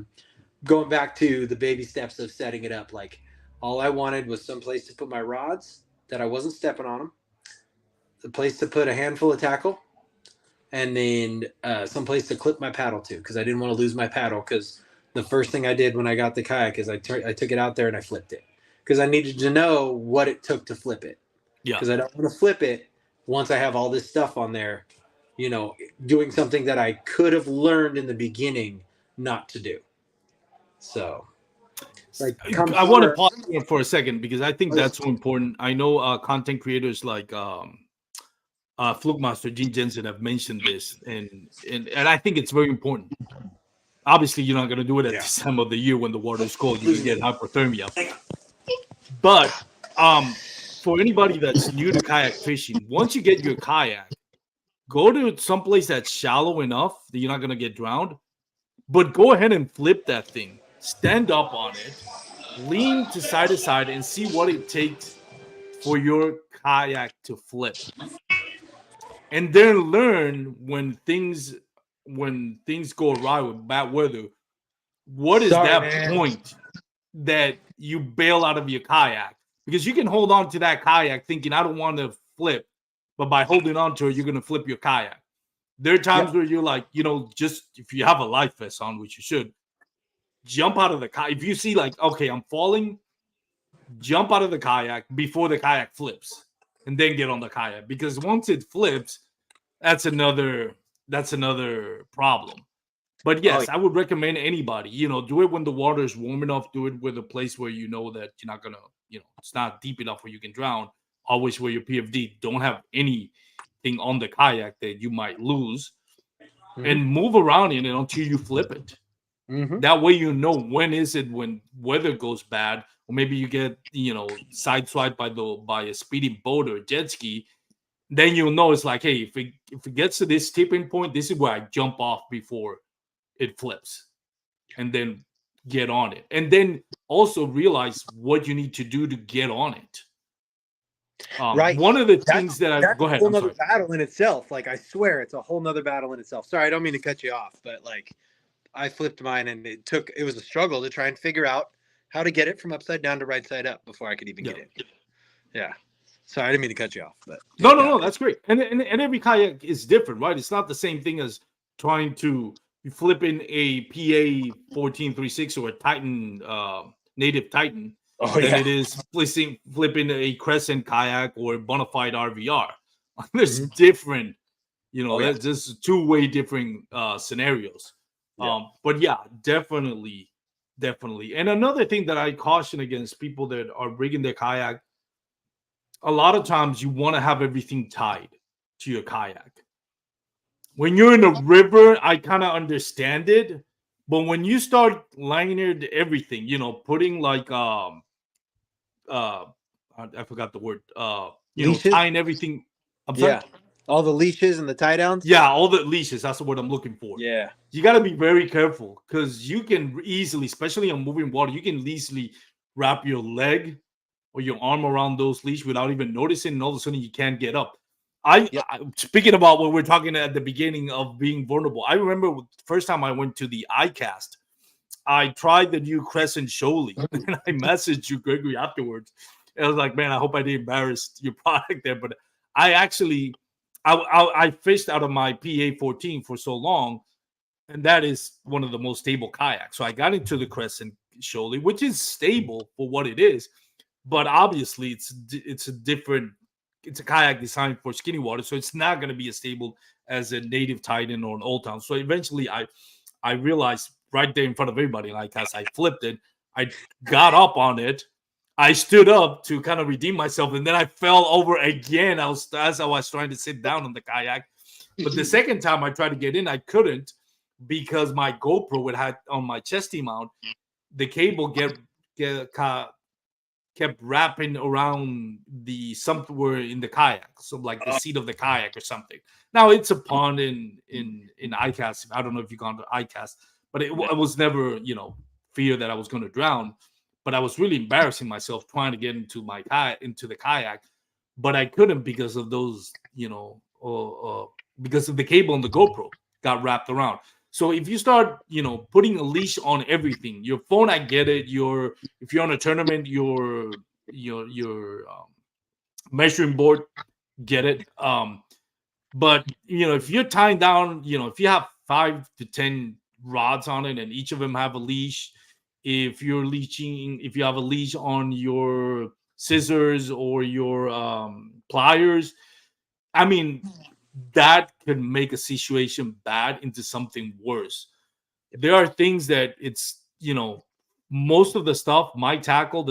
going back to the baby steps of setting it up, like all I wanted was some place to put my rods that I wasn't stepping on them, a place to put a handful of tackle, and then some place to clip my paddle to, because I didn't want to lose my paddle. Because the first thing I did when I got the kayak is I took it out there and I flipped it, because I needed to know what it took to flip it. Yeah. Because I don't want to flip it once I have all this stuff on there, doing something that I could have learned in the beginning not to do. So, I want to pause here for a second because I think that's so important. I know content creators like Flugmaster Gene Jensen have mentioned this, and I think it's very important. Obviously, you're not going to do it at this time of the year when the water is cold. You can get hypothermia. But for anybody that's new to kayak fishing, once you get your kayak, go to someplace that's shallow enough that you're not going to get drowned. But go ahead and flip that thing. Stand up on it, lean to side, and see what it takes for your kayak to flip. And then learn when things go awry with bad weather, what is point that you bail out of your kayak? Because you can hold on to that kayak thinking, I don't want to flip, but by holding on to it, you're going to flip your kayak. There are times where you're like, just if you have a life vest on, which you should, jump out of the kayak. If you see like, okay, I'm falling, jump out of the kayak before the kayak flips and then get on the kayak. Because once it flips, that's another problem. But yes, I would recommend anybody, do it when the water is warm enough. Do it with a place where you know that you're not going to, it's not deep enough where you can drown. Always wear your PFD. Don't have anything on the kayak that you might lose. And move around in it until you flip it. That way when is it when weather goes bad, or maybe you get sideswiped by a speeding boat or a jet ski. Then you'll know it's like, hey, if it gets to this tipping point, this is where I jump off before it flips, and then get on it, and then also realize what you need to do to get on it. Right. One of the things that's go ahead. A whole nother battle in itself. Like I swear, it's a whole nother battle in itself. Sorry, I don't mean to cut you off, but like I flipped mine, and it was a struggle to try and figure out how to get it from upside down to right side up before I could even get it. Yeah. Sorry, I didn't mean to cut you off, but no, that's great. And every kayak is different, right? It's not the same thing as trying to flip in a PA 1436 or a Titan native Titan than it is flipping a Crescent kayak or a bona fide RVR. There's different, that's just two-way different scenarios. But yeah, definitely definitely. And another thing that I caution against people that are rigging their kayak, a lot of times you want to have everything tied to your kayak. When you're in a river, I kind of understand it, but when you start lining everything, putting like uh I forgot the word, Leashes? tying everything. I'm sorry. Yeah. All the leashes and the tie downs? Yeah, all the leashes. That's what I'm looking for. Yeah. You got to be very careful because you can easily, especially on moving water, you can easily wrap your leg or your arm around those leash without even noticing, and all of a sudden you can't get up. Yep. Speaking about what we're talking at the beginning of being vulnerable, I remember the first time I went to the iCast, I tried the new Crescent Shoaly, and I messaged you, Gregory, afterwards. And I was like, man, I hope I didn't embarrass your product there, but I actually, I fished out of my PA-14 for so long, and that is one of the most stable kayaks. So I got into the Crescent Shoaly, which is stable for what it is, but obviously it's a different, it's a kayak designed for skinny water, so it's not going to be as stable as a native Titan or an Old Town. So eventually I realized right there in front of everybody, like as I flipped it, I got up on it, I stood up to kind of redeem myself, and then I fell over again. As I was trying to sit down on the kayak, but the second time I tried to get in, I couldn't because my GoPro it had on my chesty mount, the cable kept wrapping around the somewhere in the kayak, so like the seat of the kayak or something. Now it's a pond in ICAST. I don't know if you've gone to ICAST, but it was never fear that I was going to drown. But I was really embarrassing myself trying to get into into the kayak, but I couldn't because of those because of the cable and the GoPro got wrapped around. So if you start putting a leash on everything, your phone, I get it. If you're on a tournament, your measuring board, get it. But if you're tying down, if you have 5 to 10 rods on it and each of them have a leash, if you have a leash on your scissors or your pliers, I mean, that can make a situation bad into something worse. There are things that it's most of the stuff, my tackle,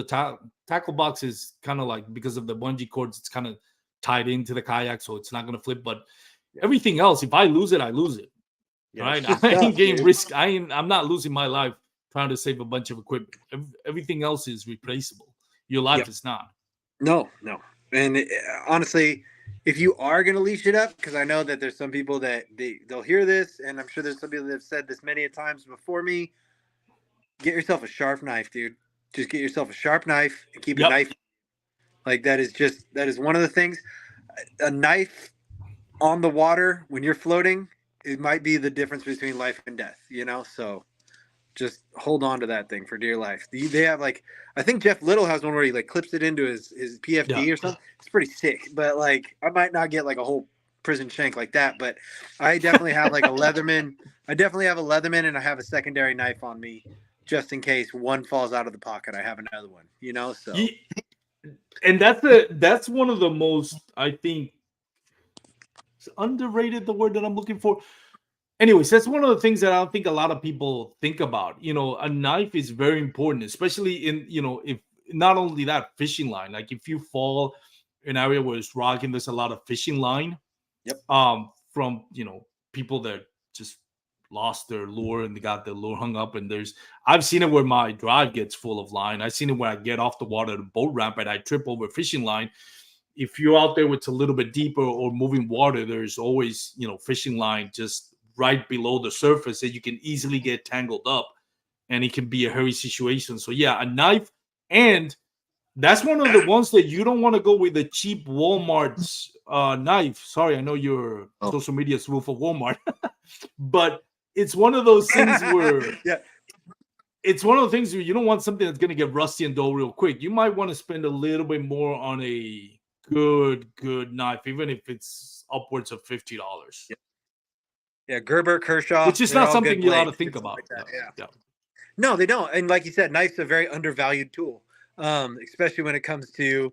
tackle box is kind of like, because of the bungee cords, it's kind of tied into the kayak, so it's not going to flip. But everything else, if I lose it, I lose it. Yeah, right? I ain't getting risk. I'm not losing my life trying to save a bunch of equipment. Everything else is replaceable. Your life is not. No. And honestly, if you are going to leash it up, because I know that there's some people that they'll hear this, and I'm sure there's some people that have said this many times before me, get yourself a sharp knife, dude. Just get yourself a sharp knife and keep a knife. Like that is one of the things. A knife on the water when you're floating, it might be the difference between life and death, so just hold on to that thing for dear life. They have like, I think Jeff Little has one where he like clips it into his PFD or something. It's pretty sick, but like I might not get like a whole prison shank like that, but I definitely have like a Leatherman. I definitely have a Leatherman, and I have a secondary knife on me just in case one falls out of the pocket. I have another one, so. And that's one of the most, I think, underrated, the word that I'm looking for. Anyways, that's one of the things that I don't think a lot of people think about. A knife is very important, especially in, if not only that, fishing line. Like if you fall in an area where it's rocky and there's a lot of fishing line, from, people that just lost their lure and they got their lure hung up. And I've seen it where my drive gets full of line. I've seen it where I get off the water, the boat ramp, and I trip over fishing line. If you're out there, it's a little bit deeper or moving water, there's always, fishing line just right below the surface that you can easily get tangled up, and it can be a hairy situation. So yeah, a knife, and that's one of the ones that you don't want to go with the cheap Walmart's knife. Sorry, I know your social media is rule for Walmart, but it's one of those things where it's one of the things where you don't want something that's going to get rusty and dull real quick. You might want to spend a little bit more on a good knife, even if it's upwards of $50. Yeah, Gerber, Kershaw, which is not something you ought to think about. Like no, they don't. And like you said, knife's a very undervalued tool, especially when it comes to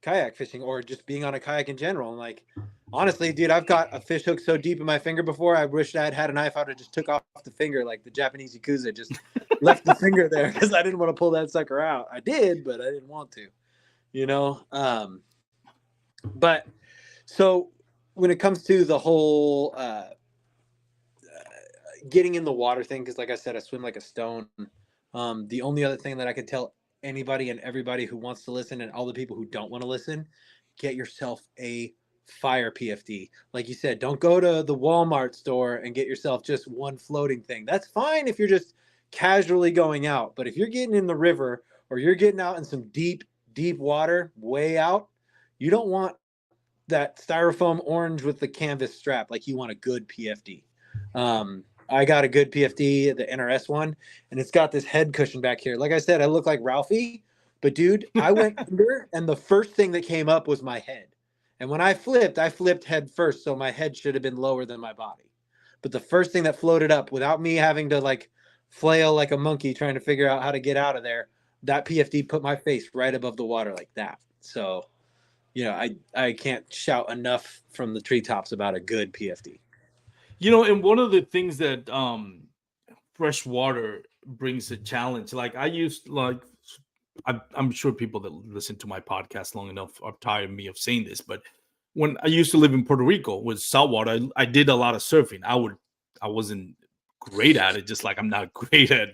kayak fishing or just being on a kayak in general. And like, honestly, dude, I've got a fish hook so deep in my finger before, I wish I had a knife. I would have just took off the finger like the Japanese Yakuza, just left the finger there because I didn't want to pull that sucker out. I did, but I didn't want to, you know. But so when it comes to the whole getting in the water thing, because like I said, I swim like a stone. The only other thing that I could tell anybody and everybody who wants to listen and all the people who don't want to listen, get yourself a fire PFD. Like you said, don't go to the Walmart store and get yourself just one floating thing. That's fine if you're just casually going out. But if you're getting in the river or you're getting out in some deep, deep water way out, you don't want that styrofoam orange with the canvas strap. Like you want a good PFD. I got a good PFD, the NRS one, and it's got this head cushion back here. Like I said, I look like Ralphie, but dude, I went under, and the first thing that came up was my head. And when I flipped head first, so my head should have been lower than my body. But the first thing that floated up, without me having to like flail like a monkey trying to figure out how to get out of there, that PFD put my face right above the water like that. So, you know, I can't shout enough from the treetops about a good PFD. You know, and one of the things that fresh water brings a challenge. Like I used, like I'm sure people that listen to my podcast long enough are tired of me of saying this, but when I used to live in Puerto Rico with saltwater, I did a lot of surfing. I wasn't great at it, just like I'm not great at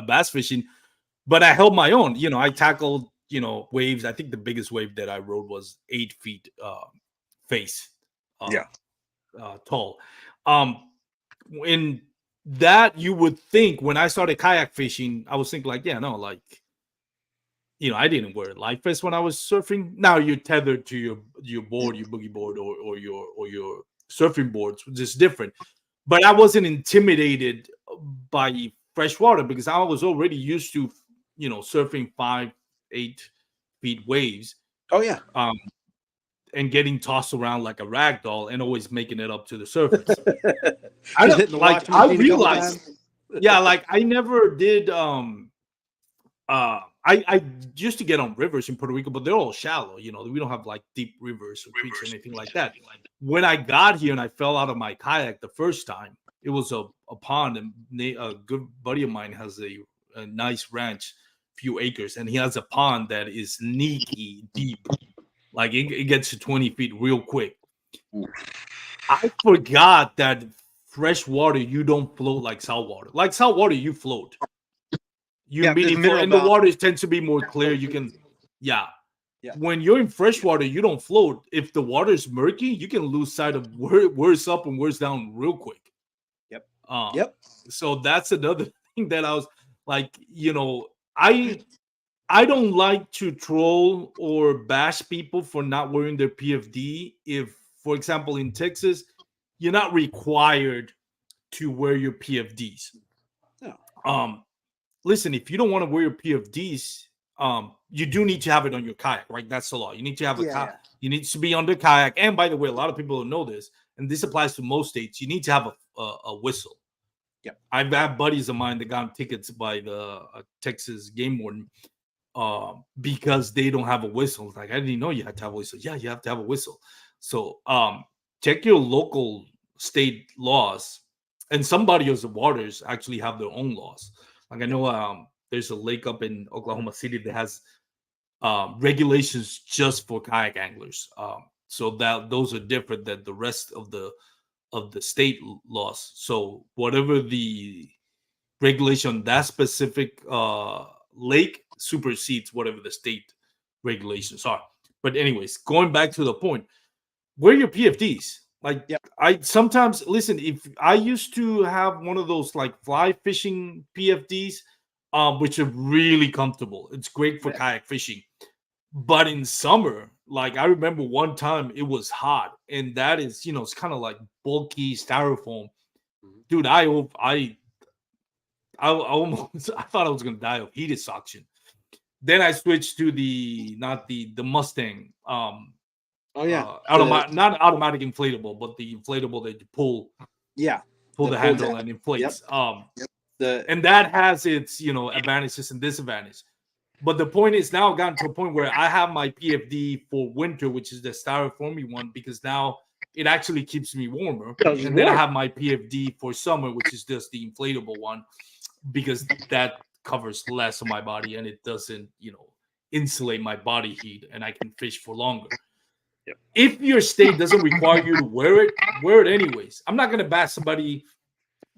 bass fishing, but I held my own. You know, I tackled, you know, waves. I think the biggest wave that I rode was 8 feet face. Tall. In that, you would think when I started kayak fishing, I was thinking like, yeah, no, like, you know, I didn't wear life vest when I was surfing. Now you're tethered to your board, your boogie board, or your surfing boards, which is different. But I wasn't intimidated by fresh water because I was already used to, you know, surfing 5-8 feet waves. Oh yeah. And getting tossed around like a rag doll and always making it up to the surface. I don't like. I realized, yeah, like I never did. I used to get on rivers in Puerto Rico, but they're all shallow. You know, we don't have like deep rivers or creeks or anything like that. When I got here and I fell out of my kayak the first time, it was a pond, and a good buddy of mine has a nice ranch, few acres, and he has a pond that is knee deep. Like it gets to 20 feet real quick. I forgot that fresh water, you don't float like salt water. Like salt water, you float. You float, and the water tends to be more clear. You can, yeah. When you're in fresh water, you don't float. If the water is murky, you can lose sight of where's up and where's down real quick. Yep. So that's another thing that I was like, you know, I don't like to troll or bash people for not wearing their PFD. If, for example, in Texas, you're not required to wear your PFDs. No. Listen, if you don't want to wear your PFDs, you do need to have it on your kayak, right? That's the law. You need to have a kayak. You need to be on the kayak. And by the way, a lot of people don't know this, and this applies to most states. You need to have a whistle. Yep. I've had buddies of mine that got tickets by the Texas game warden. Because they don't have a whistle. Like, I didn't know you had to have a whistle. Yeah, you have to have a whistle. So check your local state laws. And some bodies of waters actually have their own laws. Like I know there's a lake up in Oklahoma City that has regulations just for kayak anglers. So that those are different than the rest of the state laws. So whatever the regulation on that specific lake supersedes whatever the state regulations are. But anyways, going back to the point, wear your PFDs. Like I sometimes listen, if I used to have one of those like fly fishing PFDs, which are really comfortable. It's great for kayak fishing. But in summer, like I remember one time it was hot, and that is, you know, it's kind of like bulky styrofoam. Dude, I almost I thought I was gonna die of heat exhaustion. Then I switched to the Mustang. Not automatic inflatable, but the inflatable that you pull. Yeah. Pull the handle and inflates. Yep. And that has its, you know, advantages and disadvantages. But the point is now I've gotten to a point where I have my PFD for winter, which is the styrofoamy one, because now it actually keeps me warmer. And then I have my PFD for summer, which is just the inflatable one, because that covers less of my body and it doesn't, insulate my body heat, and I can fish for longer. Yep. If your state doesn't require you to wear it anyways. I'm not gonna bash somebody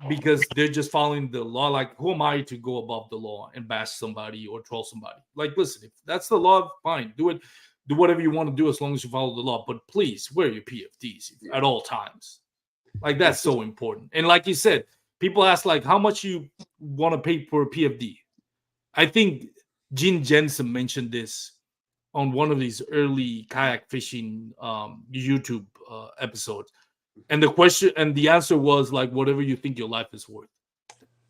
because they're just following the law. Like, who am I to go above the law and bash somebody or troll somebody? Like, listen, if that's the law, fine, do it. Do whatever you want to do as long as you follow the law. But please wear your PFDs at all times. Like, that's so important. And like you said, people ask like how much you want to pay for a PFD. I think Gene Jensen mentioned this on one of these early kayak fishing YouTube episodes. And the answer was like whatever you think your life is worth.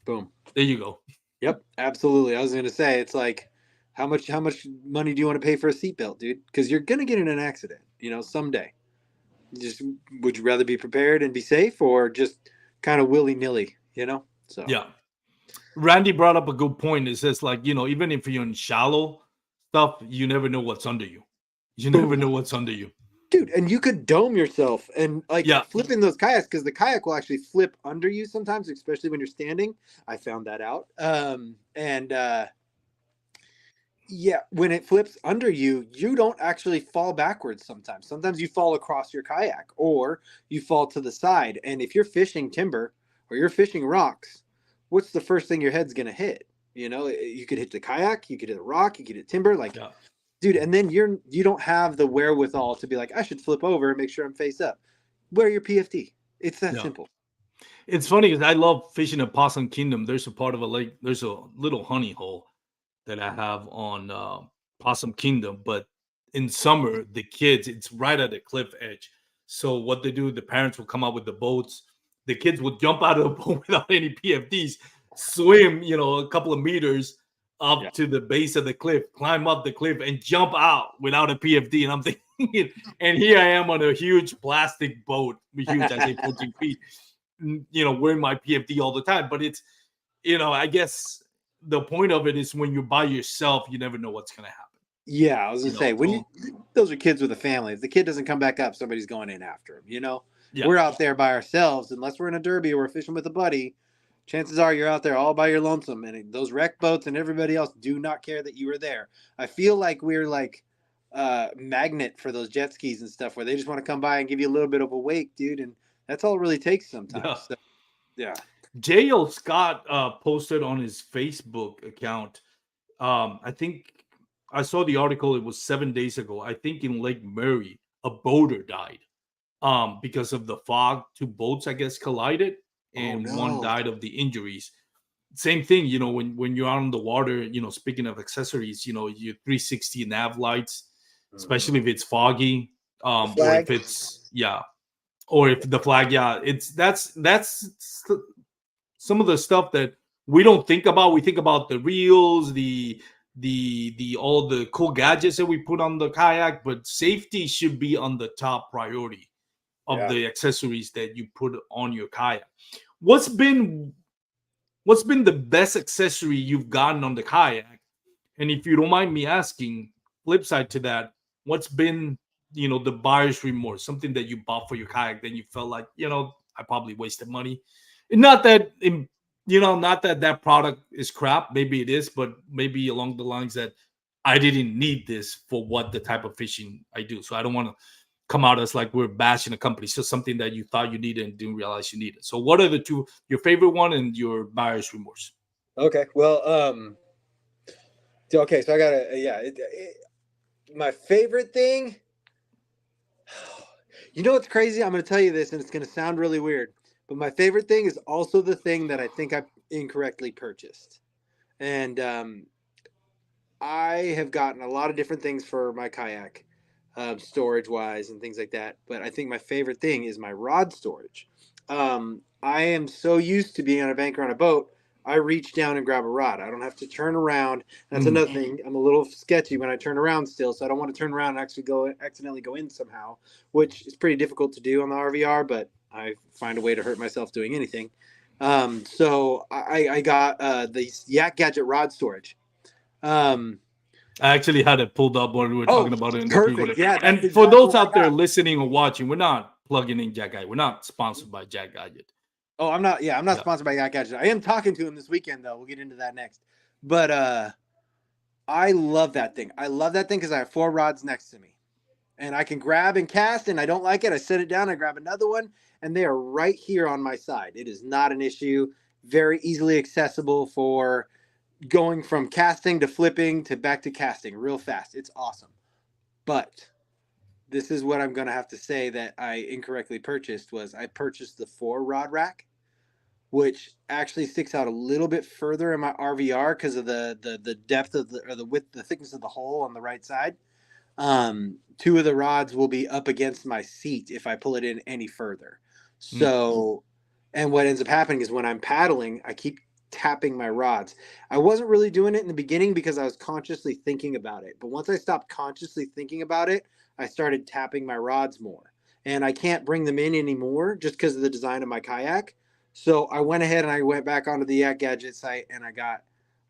Boom. There you go. Yep, absolutely. I was going to say, it's like, how much money do you want to pay for a seatbelt, dude? Because you're going to get in an accident, someday. Would you rather be prepared and be safe, or just kind of willy-nilly, So yeah. Randy brought up a good point. It says like, even if you're in shallow stuff, you never know what's under you. You never know what's under you. Dude, and you could dome yourself and flipping those kayaks, because the kayak will actually flip under you sometimes, especially when you're standing. I found that out. When it flips under you, you don't actually fall backwards sometimes. Sometimes you fall across your kayak or you fall to the side. And if you're fishing timber or you're fishing rocks, what's the first thing your head's going to hit? You could hit the kayak, you could hit a rock, you could hit timber. Dude, and then you don't have the wherewithal to be like, I should flip over and make sure I'm face up. Wear your PFD. It's that simple. It's funny because I love fishing at Possum Kingdom. There's a part of a lake. There's a little honey hole that I have on Possum Kingdom. But in summer, the kids, it's right at the cliff edge. So what they do, the parents will come out with the boats. The kids would jump out of the boat without any PFDs, swim, a couple of meters up to the base of the cliff, climb up the cliff, and jump out without a PFD. And I'm thinking, and here I am on a huge plastic boat, huge, I say 14 feet, wearing my PFD all the time. But it's, I guess the point of it is when you're by yourself, you never know what's going to happen. Yeah, I was going to say, those are kids with a family. If the kid doesn't come back up, somebody's going in after him, Yeah. We're out there by ourselves, unless we're in a derby or we're fishing with a buddy. Chances are you're out there all by your lonesome, and those wreck boats and everybody else do not care that you were there. I feel like we're like a magnet for those jet skis and stuff, where they just want to come by and give you a little bit of a wake, dude, and that's all it really takes sometimes. Yeah. J.L. Scott posted on his Facebook account. I think I saw the article. It was 7 days ago. I think in Lake Murray, a boater died because of the fog. Two boats, I guess, collided. And one died of the injuries. Same thing, when you're out on the water, speaking of accessories, your 360 nav lights, especially if it's foggy, or if it's, or if the flag, that's some of the stuff that we don't think about. We think about the reels, the all the cool gadgets that we put on the kayak, but safety should be on the top priority of the accessories that you put on your kayak. What's been the best accessory you've gotten on the kayak? And if you don't mind me asking, flip side to that, what's been, the buyer's remorse, something that you bought for your kayak, then you felt like, I probably wasted money. And not that, not that product is crap. Maybe it is, but maybe along the lines that I didn't need this for what the type of fishing I do. So I don't want to come out as like we're bashing a company. It's just something that you thought you needed and didn't realize you needed. So what are the two, your favorite one and your buyer's remorse? Okay. Well, so I got my favorite thing, what's crazy? I'm going to tell you this and it's going to sound really weird, but my favorite thing is also the thing that I think I incorrectly purchased. And I have gotten a lot of different things for my kayak, storage wise and things like that. But I think my favorite thing is my rod storage. I am so used to being on a banker on a boat. I reach down and grab a rod. I don't have to turn around. That's another thing. I'm a little sketchy when I turn around still, so I don't want to turn around and actually accidentally go in somehow, which is pretty difficult to do on the RVR, but I find a way to hurt myself doing anything. So I got the Yak Gadget rod storage. I actually had it pulled up when we were talking about it. Perfect. Yeah, and for those out there listening or watching, we're not plugging in Jack Gadget. We're not sponsored by Jack Gadget. Oh, I'm not. Yeah, I'm not sponsored by Yak Gadget. I am talking to him this weekend, though. We'll get into that next. But I love that thing. I love that thing because I have 4 rods next to me. And I can grab and cast, and I don't like it. I set it down, I grab another one, and they are right here on my side. It is not an issue. Very easily accessible for going from casting to flipping to back to casting real fast. It's awesome. But this is what I'm going to have to say that I incorrectly purchased was I purchased the 4 rod rack, which actually sticks out a little bit further in my RVR because of the depth of the width, the thickness of the hole on the right side. 2 of the rods will be up against my seat if I pull it in any further. So, and what ends up happening is when I'm paddling, I keep tapping my rods. I wasn't really doing it in the beginning because I was consciously thinking about it. But once I stopped consciously thinking about it, I started tapping my rods more. And I can't bring them in anymore just because of the design of my kayak. So I went ahead and I went back onto the Yak Gadget site and I got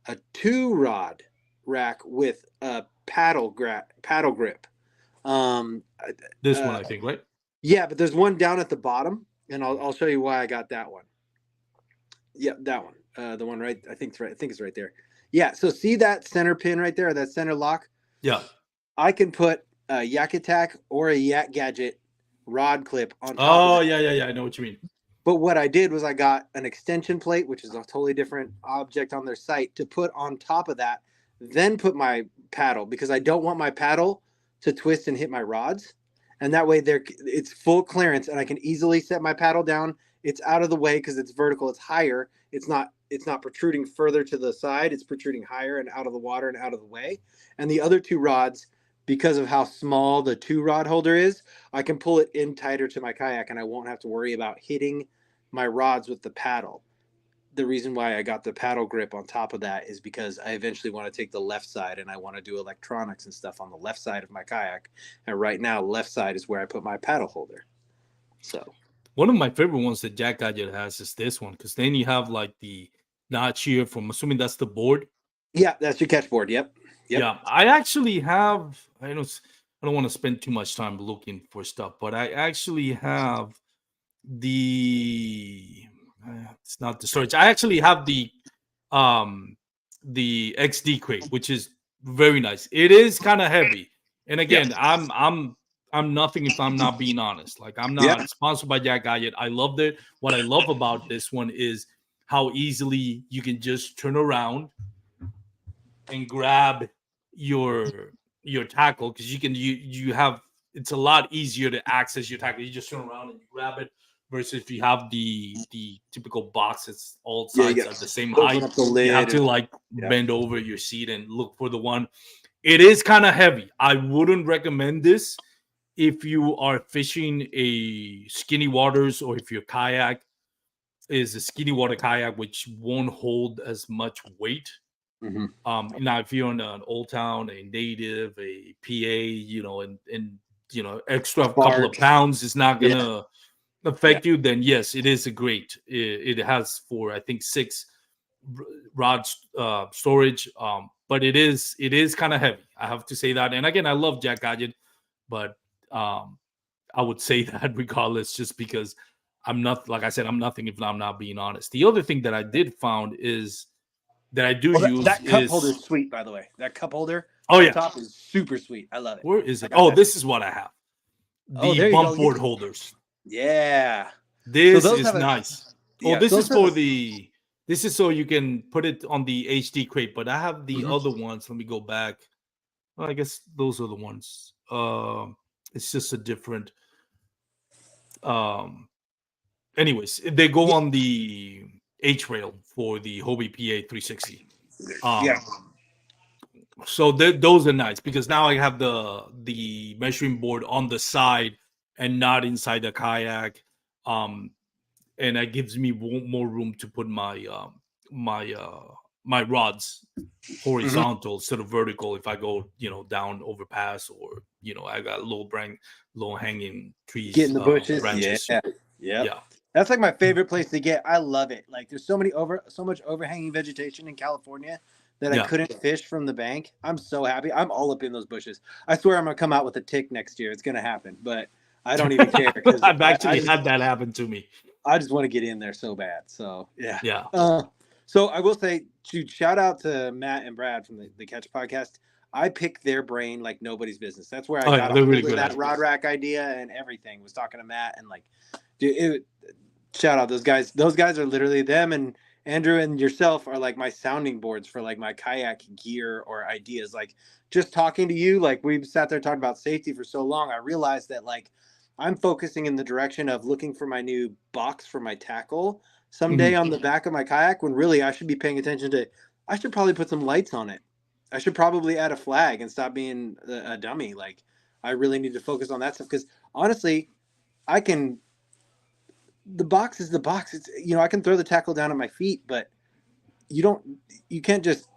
a 2 rod rack with a paddle grip. This one, I think, right? Yeah, but there's one down at the bottom, and I'll show you why I got that one. Yeah, that one. The one right. I think it's right. I think it's right there. Yeah. So see that center pin right there, that center lock. Yeah. I can put a Yak Attack or a Yak Gadget rod clip on top. Oh, yeah. I know what you mean. But what I did was I got an extension plate, which is a totally different object on their site, to put on top of that, then put my paddle, because I don't want my paddle to twist and hit my rods. And that way it's full clearance and I can easily set my paddle down. It's out of the way because it's vertical, it's higher. It's not protruding further to the side. It's protruding higher and out of the water and out of the way. And the other 2 rods, because of how small the 2 rod holder is, I can pull it in tighter to my kayak and I won't have to worry about hitting my rods with the paddle. The reason why I got the paddle grip on top of that is because I eventually want to take the left side and I want to do electronics and stuff on the left side of my kayak. And right now, left side is where I put my paddle holder. So one of my favorite ones that Jack Gadget has is this one, because then you have like the notch here from, assuming that's the board. Yeah, that's your catch board. Yep. Yeah, I actually have. I don't want to spend too much time looking for stuff, but I actually have the. It's not the storage. I actually have the XD crate, which is very nice. It is kind of heavy, and again, I'm nothing if I'm not being honest. Like, I'm not sponsored by Jack Gadget. I loved it. What I love about this one is how easily you can just turn around and grab your tackle, because you have, it's a lot easier to access your tackle. You just turn around and you grab it, versus if you have the typical box that's all sides are the same height. You have to like bend over your seat and look for the one. It is kind of heavy. I wouldn't recommend this if you are fishing a skinny waters, or if your kayak is a skinny water kayak, which won't hold as much weight. Now if you're in an Old Town, a Native, a PA, and extra couple of pounds is not gonna affect you, then yes, it is a great. It has, for I think 6 rods storage, but it is kind of heavy. I have to say that. And again, I love Jack Gadget, but I would say that regardless, just because I'm not, like I said, I'm nothing if I'm not being honest. The other thing that I did found is that I do use that cup holder is sweet, by the way. That cup holder top is super sweet. I love it. Where is it? Oh, this is what I have. The bump board holders. Yeah. This is nice. This is for this is so you can put it on the HD crate, but I have the other ones. Let me go back. Well, I guess those are the ones. It's just a different anyways, they go on the H rail for the Hobie PA 360. So those are nice, because now I have the measuring board on the side and not inside the kayak, and that gives me more room to put my my rods horizontal instead of vertical if I go down overpass, or I got low hanging trees, get in the bushes, branches. Yeah. That's like my favorite place to get. I love it. Like, there's so much overhanging vegetation in California that I couldn't fish from the bank. I'm so happy. I'm all up in those bushes. I swear I'm gonna come out with a tick next year. It's gonna happen, but I don't even care, because I've actually had that happen to me. I just want to get in there so bad. So yeah. So I will say, shout out to Matt and Brad from the Catch podcast. I picked their brain like nobody's business. That's where I got they're a really hold of good at that it. rod rack idea and everything. Was talking to Matt and like, dude, shout out those guys. Those guys are literally them, and Andrew and yourself are like my sounding boards for like my kayak gear or ideas. Like just talking to you, like we've sat there talking about safety for so long. I realized that like I'm focusing in the direction of looking for my new box for my tackle someday on the back of my kayak, when really I should be paying attention to, I should probably put some lights on it. I should probably add a flag and stop being a dummy. Like I really need to focus on that stuff, because honestly, I can, the box is the box. It's, I can throw the tackle down at my feet, but you can't just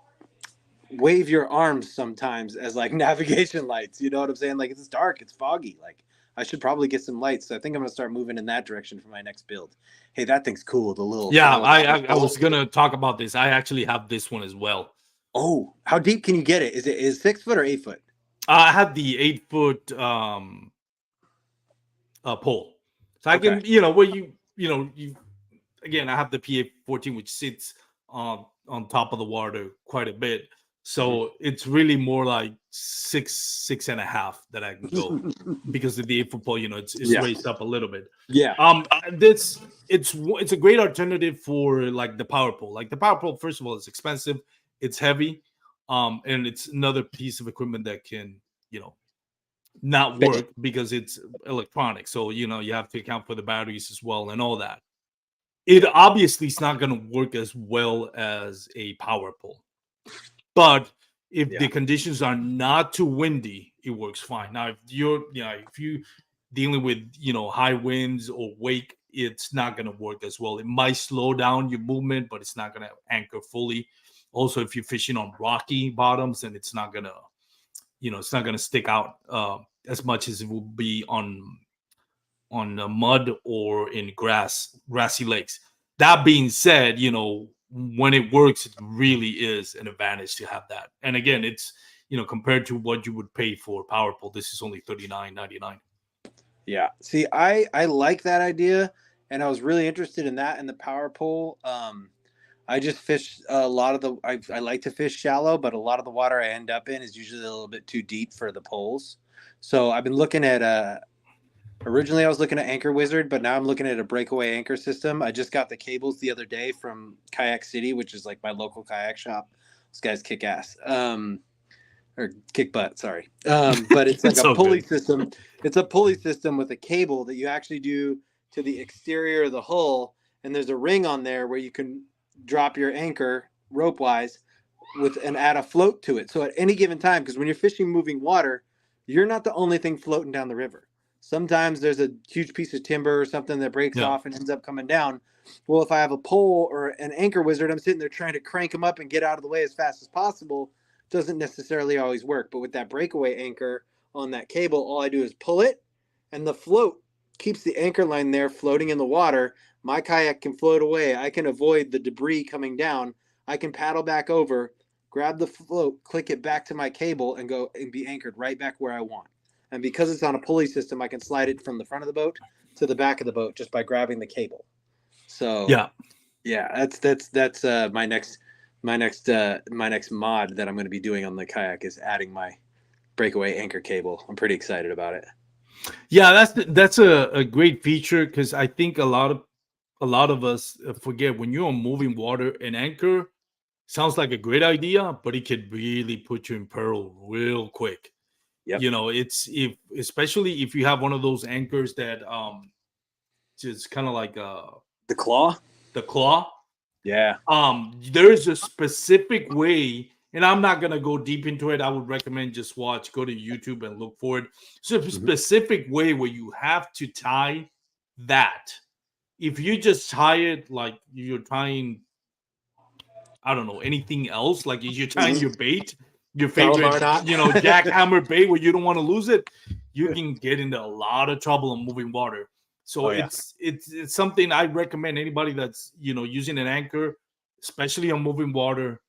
wave your arms sometimes as like navigation lights. You know what I'm saying? Like it's dark, it's foggy. Like I should probably get some lights. So I think I'm gonna start moving in that direction for my next build. Hey, that thing's cool. The little I was gonna talk about this. I actually have this one as well. Oh, how deep can you get it? Is 6 foot or 8 foot? I had the 8-foot pole, so I can where you again, I have the PA-14, which sits on top of the water quite a bit. So it's really more like six and a half that I can go because of the 8-foot pole. It's raised up a little bit. Yeah. It's a great alternative for like the power pole. Like the power pole, first of all, it's expensive, it's heavy, and it's another piece of equipment that can not work because it's electronic. So you have to account for the batteries as well and all that. It obviously is not going to work as well as a power pole, but if the conditions are not too windy, it works fine. Now, if you're dealing with high winds or wake, it's not going to work as well. It might slow down your movement, but it's not going to anchor fully. Also, if you're fishing on rocky bottoms, and it's not going to stick out as much as it will be on mud or in grassy lakes. That being said, when it works, it really is an advantage to have that. And again, it's compared to what you would pay for power pole, this is only $39.99. Yeah. See, I like that idea, and I was really interested in that and the power pole. I just fish a lot of I like to fish shallow, but a lot of the water I end up in is usually a little bit too deep for the poles. So I've been looking at originally I was looking at Anchor Wizard, but now I'm looking at a breakaway anchor system. I just got the cables the other day from Kayak City, which is like my local kayak shop. Those guys kick ass. Or kick butt, sorry. But it's like a pulley system. It's a pulley system with a cable that you actually do to the exterior of the hull, and there's a ring on there where you can drop your anchor rope wise and add a float to it. So at any given time, because when you're fishing moving water, you're not the only thing floating down the river. Sometimes there's a huge piece of timber or something that breaks off and ends up coming down. Well, if I have a pole or an Anchor Wizard, I'm sitting there trying to crank them up and get out of the way as fast as possible. Doesn't necessarily always work. But with that breakaway anchor on that cable, all I do is pull it, and the float keeps the anchor line there floating in the water. My kayak can float away. I can avoid the debris coming down. I can paddle back over, grab the float, click it back to my cable, and go and be anchored right back where I want. And because it's on a pulley system, I can slide it from the front of the boat to the back of the boat just by grabbing the cable. So that's my next mod that I'm going to be doing on the kayak is adding my breakaway anchor cable. I'm pretty excited about it. Yeah, that's a great feature, because I think a lot of us forget when you're on moving water, an anchor sounds like a great idea, but it could really put you in peril real quick. Yep. Especially if you have one of those anchors that just kind of like the claw. Yeah. There's a specific way, and I'm not gonna go deep into it. I would recommend just go to YouTube and look for it. So a specific way where you have to tie that. If you just tie it like you're tying, I don't know, anything else, like you're tying your bait, your favorite, jackhammer bait, where you don't want to lose it, you can get into a lot of trouble in moving water. So it's something I recommend anybody that's using an anchor, especially on moving water.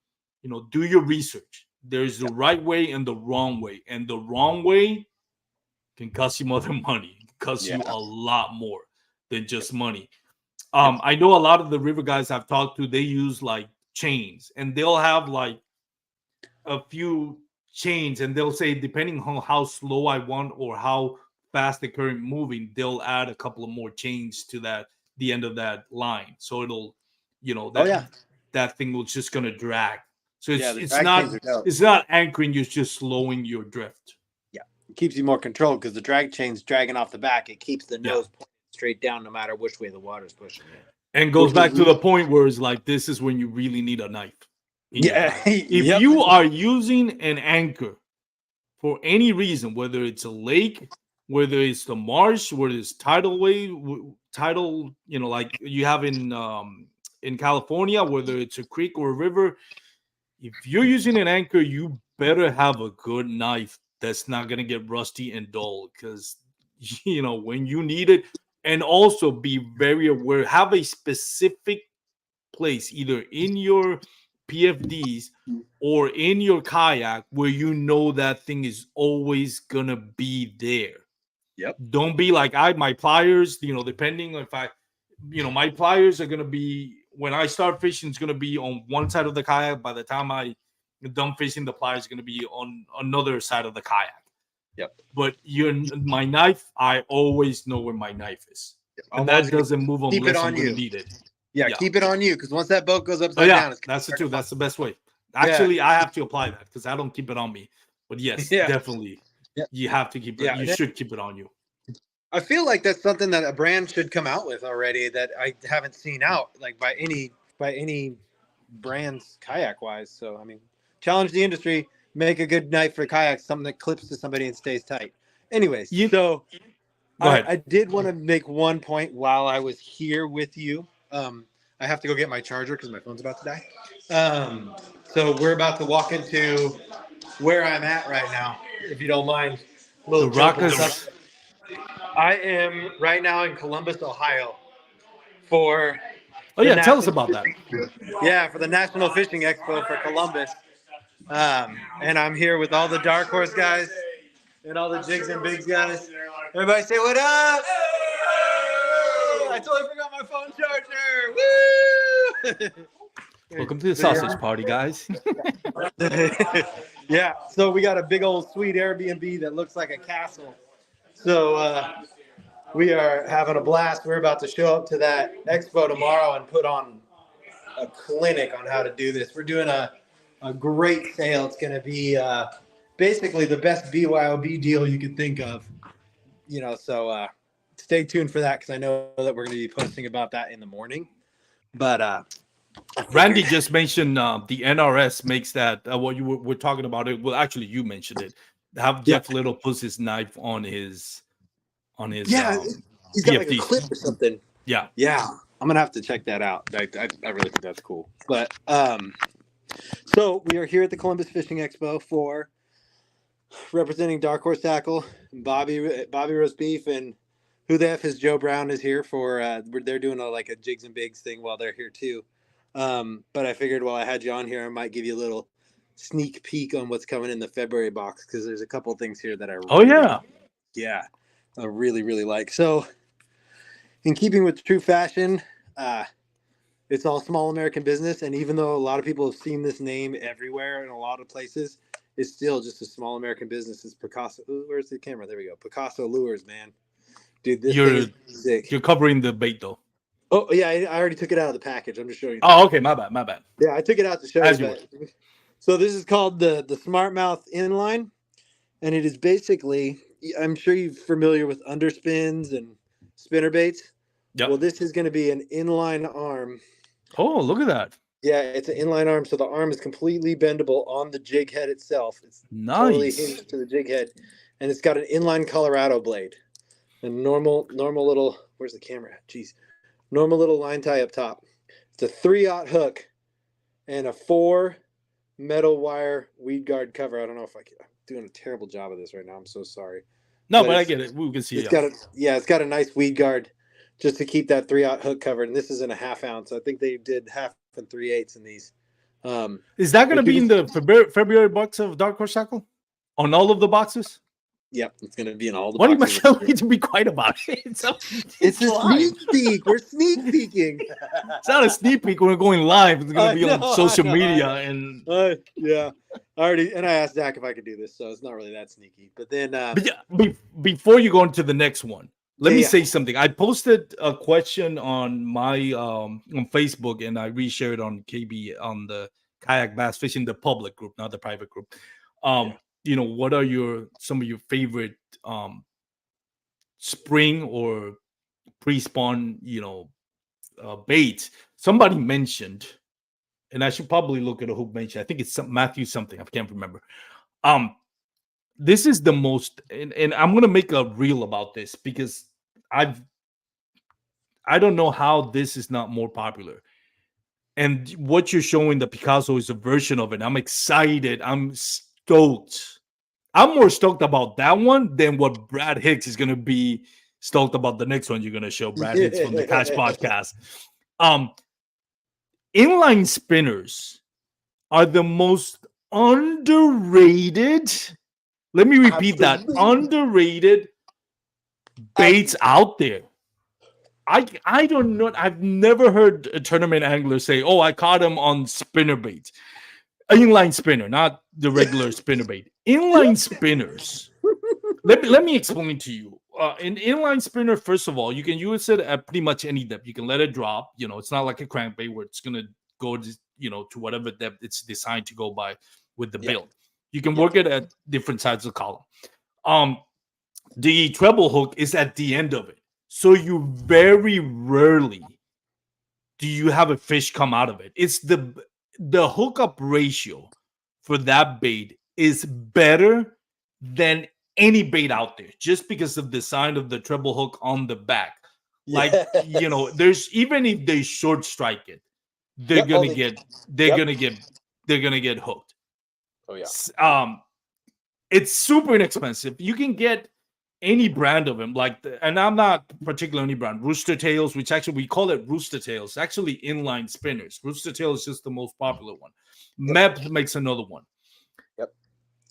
Do your research. There's the right way and the wrong way, and the wrong way can cost you more than money. It can cost you a lot more than just money. I know a lot of the river guys I've talked to, they use like chains, and they'll have like a few chains, and they'll say depending on how slow I want or how fast the current moving, they'll add a couple of more chains to the end of that line, so it'll, that thing will just gonna drag. So Yeah, the it's drag chains are dope. it's not anchoring, it's just slowing your drift. Yeah, it keeps you more controlled because the drag chain's dragging off the back. It keeps the nose pointed straight down no matter which way the water's pushing it. And goes back to the point where it's like, this is when you really need a knife. If you are using an anchor for any reason, whether it's a lake, whether it's the marsh, whether it's tidal wave, like you have in California, whether it's a creek or a river, if you're using an anchor, you better have a good knife that's not gonna get rusty and dull, because when you need it. And also be very aware, have a specific place either in your PFDs or in your kayak where that thing is always gonna be there. Yep. Don't be like my pliers, depending if my pliers are gonna be, when I start fishing, it's gonna be on one side of the kayak. By the time I done fishing, the pliers are gonna be on another side of the kayak. Yep. But my knife, I always know where my knife is. And that doesn't move unless I'm going to need it. Yeah, keep it on you, because once that boat goes upside down, that's the truth. That's the best way. Actually, I have to apply that because I don't keep it on me. But yes, definitely, you have to keep it. You should keep it on you. I feel like that's something that a brand should come out with already that I haven't seen out like by any brands kayak wise. So I mean, challenge the industry. Make a good knife for kayaks, something that clips to somebody and stays tight. Anyways, so I did want to make one point while I was here with you. I have to go get my charger because my phone's about to die. So we're about to walk into where I'm at right now, if you don't mind. The Rockers. I am right now in Columbus, Ohio for tell us about that. Yeah, for the National Fishing Expo for Columbus. And I'm here with all the Dark Horse guys and all the Jigs and Bigs guys. Everybody say what up! I totally forgot my phone charger. Woo! Welcome to the sausage party, guys. Yeah, so we got a big old sweet Airbnb that looks like a castle. So we are having a blast. We're about to show up to that expo tomorrow and put on a clinic on how to do this. We're doing a great sale. It's going to be basically the best BYOB deal you could think of. So stay tuned for that, because I know that we're going to be posting about that in the morning. But Randy just mentioned the NRS makes that what you were talking about. It well, actually, you mentioned it. Have Jeff Little puts his knife on his he's got like a clip or something. Yeah. I'm gonna have to check that out. I really think that's cool. But so we are here at the Columbus Fishing Expo for representing Dark Horse Tackle, Bobby Roast Beef, and who the F is Joe Brown is here for. They're doing a Jigs and Bigs thing while they're here too. But I figured while I had you on here, I might give you a little sneak peek on what's coming in the February box, because there's a couple of things here that I I really like. So in keeping with true fashion, it's all small American business, and even though a lot of people have seen this name everywhere in a lot of places, it's still just a small American business. It's Picasso. Where's the camera? There we go. Picasso Lures, man. Dude, this thing is sick. You're covering the bait though. Oh yeah, I already took it out of the package. I'm just showing you. Oh, okay, my bad. Yeah, I took it out to show you. So this is called the Smart Mouth Inline, and it is basically, I'm sure you're familiar with underspins and spinner baits. Yep. Well, this is going to be an inline arm. Oh, look at that. Yeah, it's an inline arm, so the arm is completely bendable on the jig head itself. It's nice. Totally hinged to the jig head, and it's got an inline Colorado blade. A normal little, where's the camera? Jeez. Normal little line tie up top. It's a 3/0 hook and a 4 metal wire weed guard cover. I don't know if I'm doing a terrible job of this right now. I'm so sorry. No, but I get it. We can see it. It's got a nice weed guard just to keep that 3/0 hook covered. And this is in a 1/2 ounce. I think they did 1/2 and 3/8 in these. Is that going to be in the February box of Dark Horse Tackle? On all of the boxes? Yep, it's going to be in all the Why do you boxes. tell me to be quiet about it? It's a live. sneak peek. We're sneak peeking. It's not a sneak peek. We're going live. It's going to be on social media. And yeah, I asked Zach if I could do this, so it's not really that sneaky. But then, but yeah, before you go into the next one, let me say something. I posted a question on my on Facebook, and I reshared on KB on the Kayak Bass Fishing, the public group, not the private group. You know, what are some of your favorite spring or pre-spawn, baits? Somebody mentioned, and I should probably look at who mentioned. I think it's Matthew something. I can't remember. This is the most, and I'm gonna make a reel about this because I don't know how this is not more popular. And what you're showing, the Picasso, is a version of it. I'm excited. I'm stoked. I'm more stoked about that one than what Brad Hicks is gonna be stoked about the next one you're gonna show. Brad Hicks from the Catch Podcast. Inline spinners are the most underrated. Let me repeat that. Underrated baits out there. I don't know. I've never heard a tournament angler say, "Oh, I caught him on spinner baits." Inline spinner, not the regular spinner bait. Inline spinners. Let me explain to you. An inline spinner, first of all, you can use it at pretty much any depth. You can let it drop. You know, it's not like a crankbait where it's gonna go to, to whatever depth it's designed to go by with the bill. You can work it at different sides of the column. The treble hook is at the end of it, so you very rarely do you have a fish come out of it. It's the hookup ratio for that bait is better than any bait out there, just because of the design of the treble hook on the back. Like, there's, even if they short strike it, they're gonna get hooked. Oh yeah. It's super inexpensive. You can get any brand of them, and I'm not particular any brand. Rooster Tails, which actually we call it Rooster Tails, actually inline spinners. Rooster Tail is just the most popular one. Mep makes another one. Yep.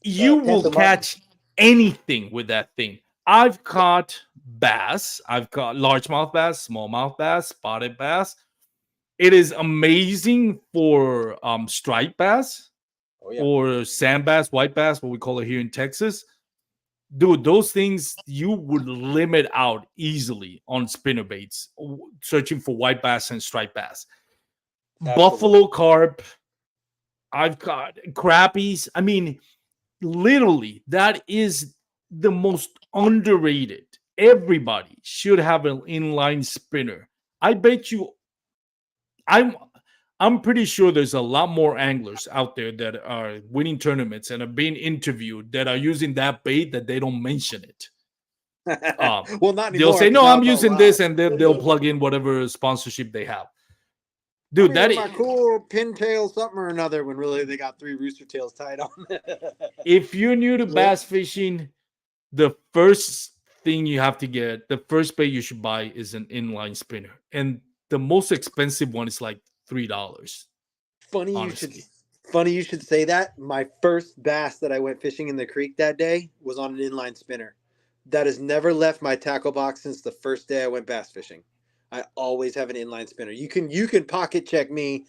You will catch anything with that thing. I've caught bass. I've caught largemouth bass, smallmouth bass, spotted bass. It is amazing for striped bass or sand bass, white bass, what we call it here in Texas. Dude, those things you would limit out easily on spinner baits, searching for white bass and striped bass. Absolutely. Buffalo carp. I've got crappies. I mean, literally, that is the most underrated. Everybody should have an inline spinner. I bet you, I'm pretty sure there's a lot more anglers out there that are winning tournaments and are being interviewed that are using that bait that they don't mention it. Well, not anymore. They'll say, "No, I'm using this," and they'll plug in whatever sponsorship they have. Dude, that is my cool pintail something or another when really they got 3 rooster tails tied on. If you're new to bass fishing, the first thing you have to get, the first bait you should buy is an inline spinner, and the most expensive one is like $3. Funny you should say that. My first bass that I went fishing in the creek that day was on an inline spinner. That has never left my tackle box since the first day I went bass fishing. I always have an inline spinner. You can pocket check me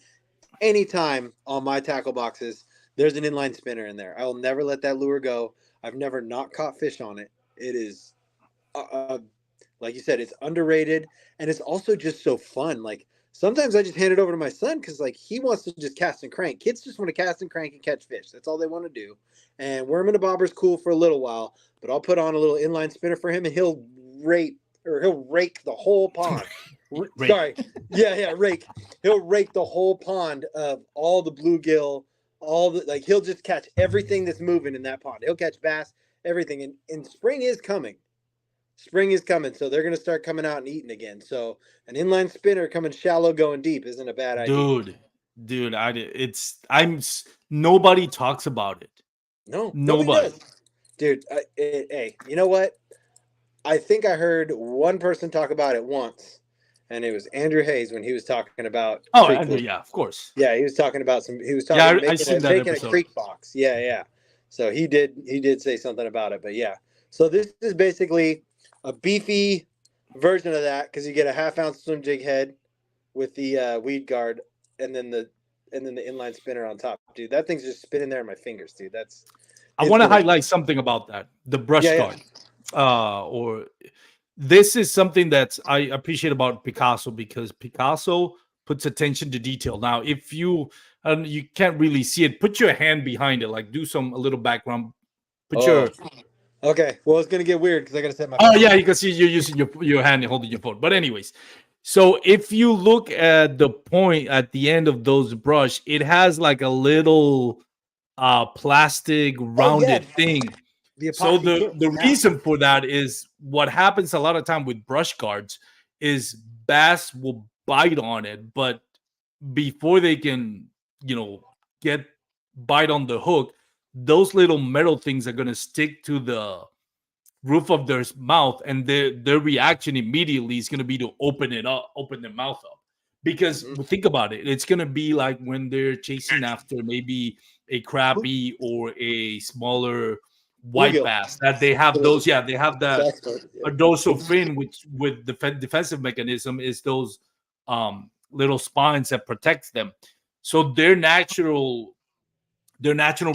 anytime on my tackle boxes. There's an inline spinner in there. I will never let that lure go. I've never not caught fish on it. It is, like you said, it's underrated, and it's also just so fun. Like, sometimes I just hand it over to my son because, like, he wants to just cast and crank. Kids just want to cast and crank and catch fish. That's all they want to do. And worming a bobber's cool for a little while, but I'll put on a little inline spinner for him, and he'll rake the whole pond. Sorry. Yeah, rake. He'll rake the whole pond of all the bluegill, he'll just catch everything that's moving in that pond. He'll catch bass, everything. And spring is coming. So they're going to start coming out and eating again. So an inline spinner coming shallow, going deep isn't a bad idea. Dude, nobody talks about it. No, nobody does. Dude, hey, you know what? I think I heard one person talk about it once, and it was Andrew Hayes when he was talking about. Oh, Andrew, yeah, of course. Yeah, he was talking about making a creek box. Yeah. So he did say something about it, but yeah. So this is basically a beefy version of that because you get a half-ounce swim jig head with the weed guard, and then the inline spinner on top, dude. That thing's just spinning there in my fingers, dude. I It's want to gonna, highlight something about that. The brush yeah, yeah. guard. Or this is something that I appreciate about Picasso because Picasso puts attention to detail. Now, if you you can't really see it, put your hand behind it, like do a little background. Put Oh, your okay. Well, it's gonna get weird because I gotta set my. oh phone yeah, up. you can see you're using your hand and holding your phone. But anyways, so if you look at the point at the end of those brush, it has like a little plastic Oh yeah, rounded thing. the So epoxy the tip. the Yeah. reason for that is what happens a lot of time with brush guards is bass will bite on it, but before they can, you know, get bite on the hook, those little metal things are gonna stick to the roof of their mouth, and their reaction immediately is going to be to open their mouth up, because Mhm. think about it, it's going to be like when they're chasing after maybe a crappie or a smaller white Bluegill. bass that they have those, yeah, they have that That's good. a dorsal fin, which with the defensive mechanism is those little spines that protects them. So their natural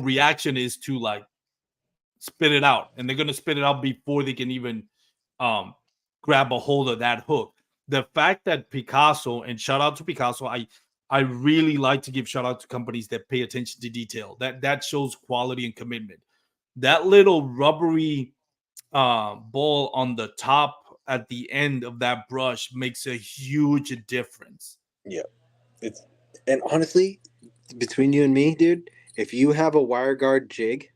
reaction is to like spit it out, and they're going to spit it out before they can even um, grab a hold of that hook. The fact that Picasso, and shout out to Picasso, I really like to give shout out to companies that pay attention to detail. That shows quality and commitment. That little rubbery ball on the top at the end of that brush makes a huge difference. Yeah, it's and honestly, between you and me, dude, if you have a wire guard jig,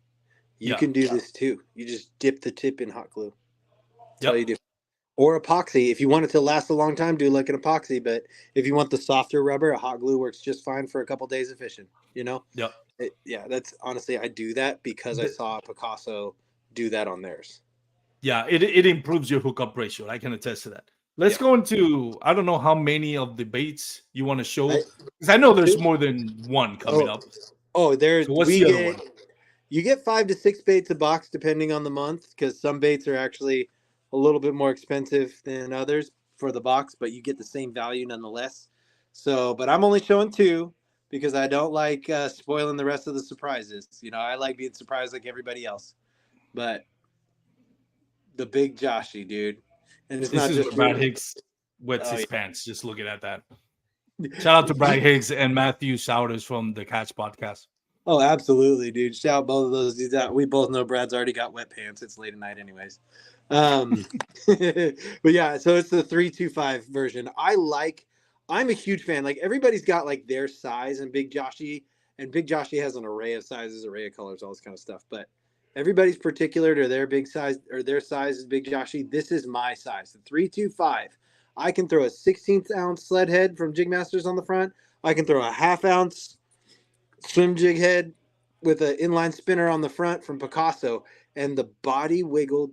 you Yeah. can do this too. You just dip the tip in hot glue. That's all you Yep. do. Or epoxy. If you want it to last a long time, do like an epoxy. But if you want the softer rubber, a hot glue works just fine for a couple days of fishing. You know? Yep. Yeah, that's honestly, I do that because I The- saw Picasso do that on theirs. Yeah, it improves your hookup ratio. I can attest to that. Let's Yeah. go into, I don't know how many of the baits you want to show, I, because I know there's more than one coming oh, up. there's So what's we the other get one? you get 5 to 6 baits a box depending on the month because some baits are actually a little bit more expensive than others for the box, but you get the same value nonetheless. So, but I'm only showing two because I don't like spoiling the rest of the surprises. You know, I like being surprised like everybody else. But the big Joshy, dude, and it's This not is where just Brad your. Higgs wets Oh his yeah. pants. Just looking at that. Shout out to Brad Higgs and Matthew Souders from the Catch Podcast. Oh, absolutely, dude. Shout both of those dudes out. We both know Brad's already got wet pants. It's late at night, anyways. But yeah, so it's the 325 version. I'm a huge fan. Like everybody's got like their size and Big Joshy, and Big Joshy has an array of sizes, array of colors, all this kind of stuff. But everybody's particular to their big size or their size is Big Joshy. This is my size, the 325. I can throw a 16th ounce sled head from Jig Masters on the front. I can throw a half ounce swim jig head with an inline spinner on the front from Picasso, and the body wiggle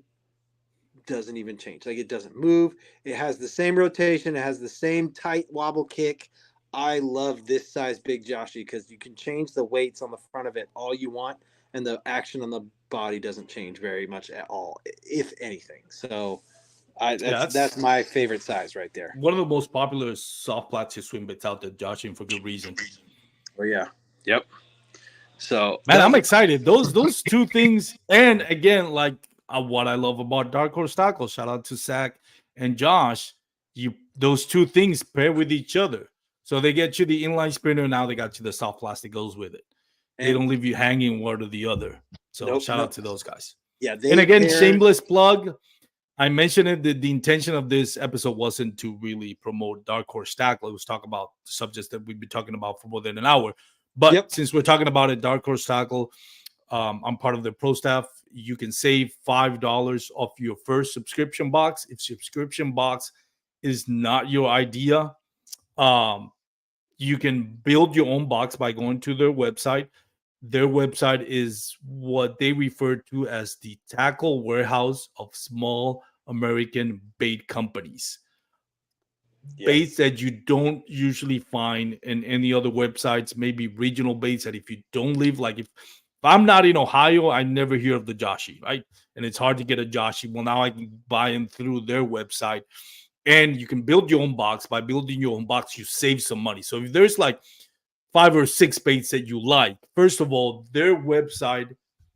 doesn't even change. Like it doesn't move. It has the same rotation. It has the same tight wobble kick. I love this size Big Joshy because you can change the weights on the front of it all you want, and the action on the body doesn't change very much at all, if anything. So, Yeah, that's that's my favorite size right there. one of the most popular soft plastic swim baits out there, Joshing, for good reason. Oh yeah, yep. So Man, I'm excited. Those two things, and again, like what I love about Dark Horse Tackle. Shout out to Zach and Josh. Those two things pair with each other, so they get you the inline spinner. Now they got you the soft plastic goes with it. They don't leave you hanging one or the other. So Nope, shout nope. out to those guys. Yeah, And again, pair. shameless plug. I mentioned it. The intention of this episode wasn't to really promote Dark Horse Tackle. It was talk about the subjects that we've been talking about for more than an hour. But Yep. since we're talking about it, Dark Horse Tackle, I'm part of the pro staff. You can save $5 off your first subscription box. If subscription box is not your idea, you can build your own box by going to their website. Their website is what they refer to as the tackle warehouse of small American bait companies. Baits that you don't usually find in any other websites, maybe regional baits that if you don't live, like I'm not in Ohio, I never hear of the Joshi, right? And it's hard to get a Joshi. Well, now I can buy them through their website, and you can build your own box. By building your own box, you save some money. So if there's like 5 or 6 baits that you like, first of all, their website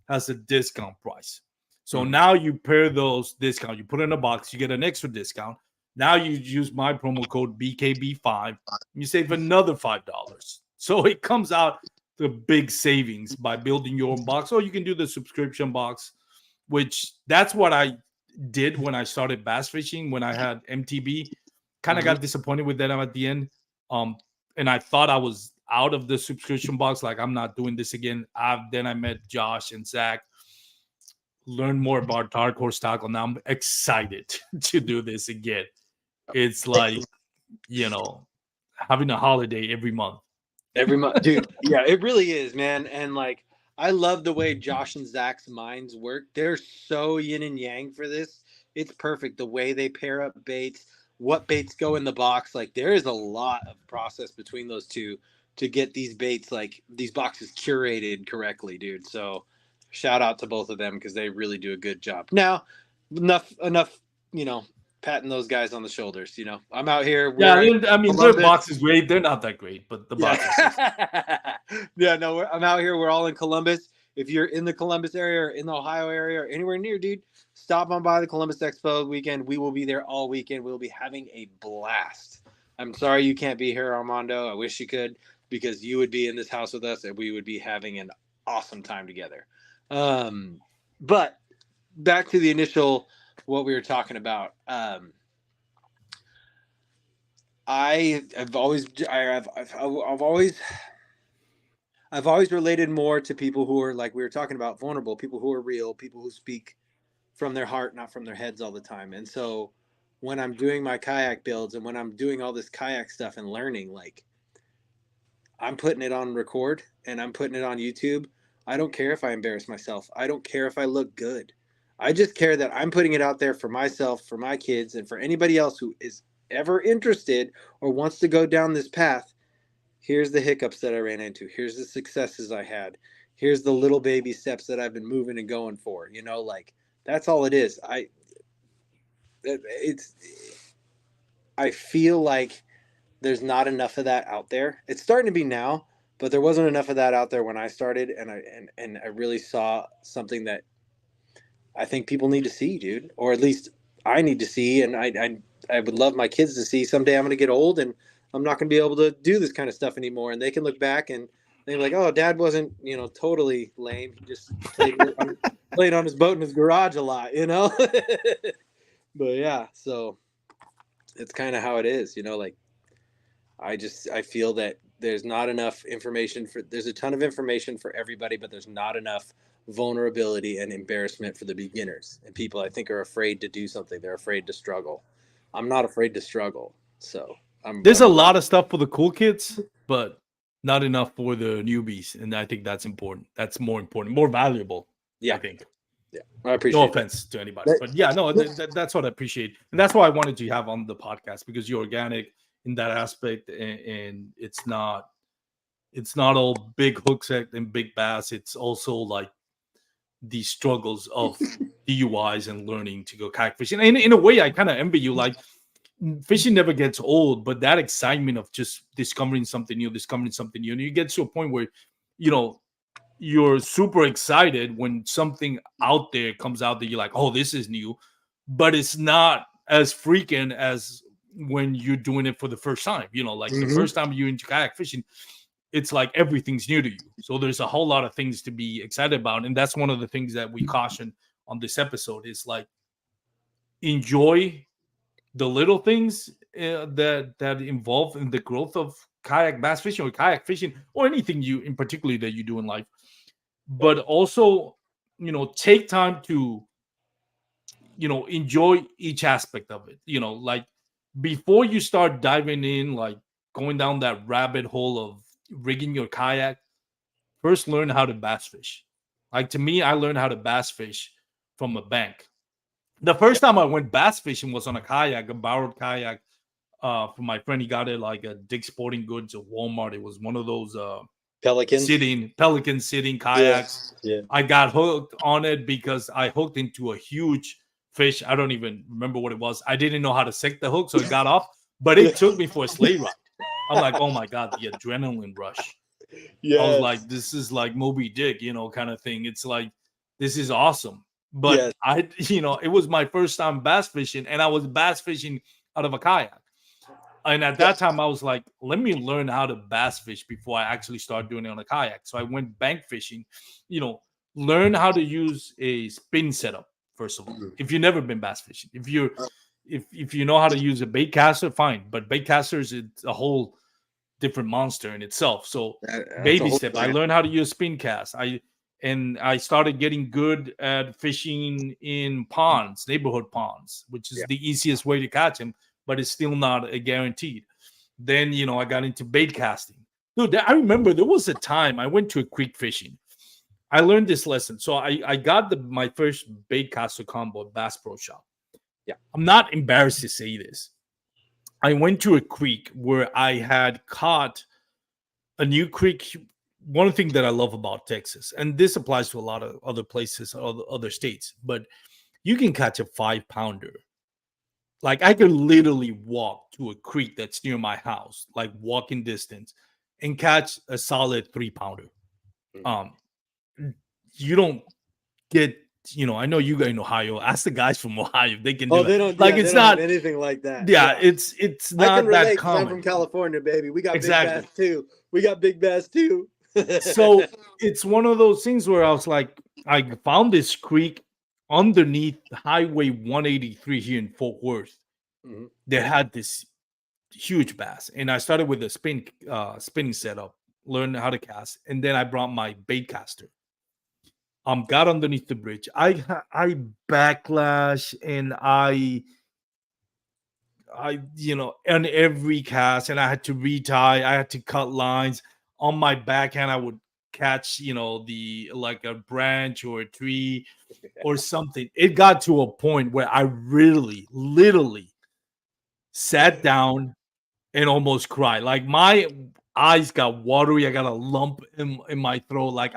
has a discount price. So now you pair those discount, you put in a box, you get an extra discount. Now you use my promo code BKB5, you save another $5. So it comes out the big savings by building your own box. Or you can do the subscription box, which that's what I did when I started bass fishing. When I had MTB, kind of got disappointed with them at the end. And I thought I was out of the subscription box. Like, I'm not doing this again. Then I met Josh and Zach, learned more about dark horse tackle. Now I'm excited to do this again. It's like, having a holiday every month. Every month, dude. Yeah, it really is, man. And like, I love the way Josh and Zach's minds work. They're so yin and yang for this. It's perfect the way they pair up baits, what baits go in the box. Like, there is a lot of process between those two to get these baits, like these boxes, curated correctly, dude. So shout out to both of them because they really do a good job. Now, enough, patting those guys on the shoulders. I'm out here. Yeah, I mean, their box is great. They're not that great, but the box is. Yeah, no, I'm out here. We're all in Columbus. If you're in the Columbus area or in the Ohio area or anywhere near, dude, stop on by the Columbus Expo weekend. We will be there all weekend. We'll be having a blast. I'm sorry you can't be here, Armando. I wish you could, because you would be in this house with us and we would be having an awesome time together. But back to the initial, what we were talking about. I've always related more to people who are, like we were talking about, vulnerable, people who are real, people who speak from their heart, not from their heads all the time. And so when I'm doing my kayak builds and when I'm doing all this kayak stuff and learning, like, I'm putting it on record and I'm putting it on YouTube. I don't care if I embarrass myself. I don't care if I look good. I just care that I'm putting it out there for myself, for my kids, and for anybody else who is ever interested or wants to go down this path. Here's the hiccups that I ran into. Here's the successes I had. Here's the little baby steps that I've been moving and going for. Like, that's all it is. I feel like there's not enough of that out there. It's starting to be now, but there wasn't enough of that out there when I started, and I really saw something that I think people need to see, dude, or at least I need to see, and I would love my kids to see. Someday I'm going to get old, and I'm not going to be able to do this kind of stuff anymore, and they can look back and they're like, "Oh, Dad wasn't, totally lame. He just played on his boat in his garage a lot, But yeah, so it's kind of how it is, like. I feel that there's not enough information there's a ton of information for everybody, but there's not enough vulnerability and embarrassment for the beginners. And people, I think, are afraid to do something. They're afraid to struggle. I'm not afraid to struggle. So there's a lot of stuff for the cool kids, but not enough for the newbies. And I think that's important. That's more important, more valuable. Yeah, I think. Yeah, I appreciate. No offense to anybody, but yeah, no, that's what I appreciate, and that's why I wanted to have on the podcast, because you're organic in that aspect, and it's not all big hooks and big bass. It's also like the struggles of DUIs and learning to go kayak fishing. And in a way, I kind of envy you. Like, fishing never gets old, but that excitement of just discovering something new, and you get to a point where, you're super excited when something out there comes out that you're like, oh, this is new, but it's not as freaking as when you're doing it for the first time. Like the first time you're into kayak fishing, it's like everything's new to you. So there's a whole lot of things to be excited about. And that's one of the things that we caution on this episode is, like, enjoy the little things that involve in the growth of kayak bass fishing or kayak fishing or anything in particular that you do in life. But also, take time to, enjoy each aspect of it. Like, before you start diving in, like going down that rabbit hole of rigging your kayak, first learn how to bass fish. Like, to me, I learned how to bass fish from a bank. The first time I went bass fishing was on a kayak, a borrowed kayak from my friend. He got it like a Dick's Sporting Goods or Walmart. It was one of those Pelican sitting kayaks. Yeah. I got hooked on it because I hooked into a huge fish. I don't even remember what it was. I didn't know how to set the hook, so it got off. But it took me for a sleigh ride. I'm like, oh my god, the adrenaline rush. Yes. I was like, this is like Moby Dick, kind of thing. It's like, this is awesome. But it was my first time bass fishing, and I was bass fishing out of a kayak. And at that time, I was like, let me learn how to bass fish before I actually start doing it on a kayak. So I went bank fishing, learn how to use a spin setup, first of all. If you've never been bass fishing, if you know how to use a bait caster, fine. But bait casters, it's a whole different monster in itself. So baby step, I learned how to use spin cast. I started getting good at fishing in ponds, neighborhood ponds, which is the easiest way to catch them, but it's still not a guaranteed. Then, I got into bait casting. Dude, I remember there was a time I went to a creek fishing. I learned this lesson. So I got my first bait caster combo at Bass Pro Shop. Yeah. I'm not embarrassed to say this. I went to a creek where I had caught a new creek. One thing that I love about Texas, and this applies to a lot of other places, other states, but you can catch a 5-pounder. Like I could literally walk to a creek that's near my house, like walking distance, and catch a solid 3-pounder. You don't get, I know you guys in Ohio. Ask the guys from Ohio; they can do they don't like it's not anything like that. Yeah, it's not I can relate that common. I'm from California, baby. We got big bass too. So it's one of those things where I was like, I found this creek underneath Highway 183 here in Fort Worth. That had this huge bass, and I started with a spinning setup, learned how to cast, and then I brought my bait caster. Got underneath the bridge. I backlash, and I on every cast, and I had to retie. I had to cut lines on my backhand. I would catch, like a branch or a tree or something. It got to a point where I really, literally sat down and almost cried. Like my eyes got watery. I got a lump in my throat. Like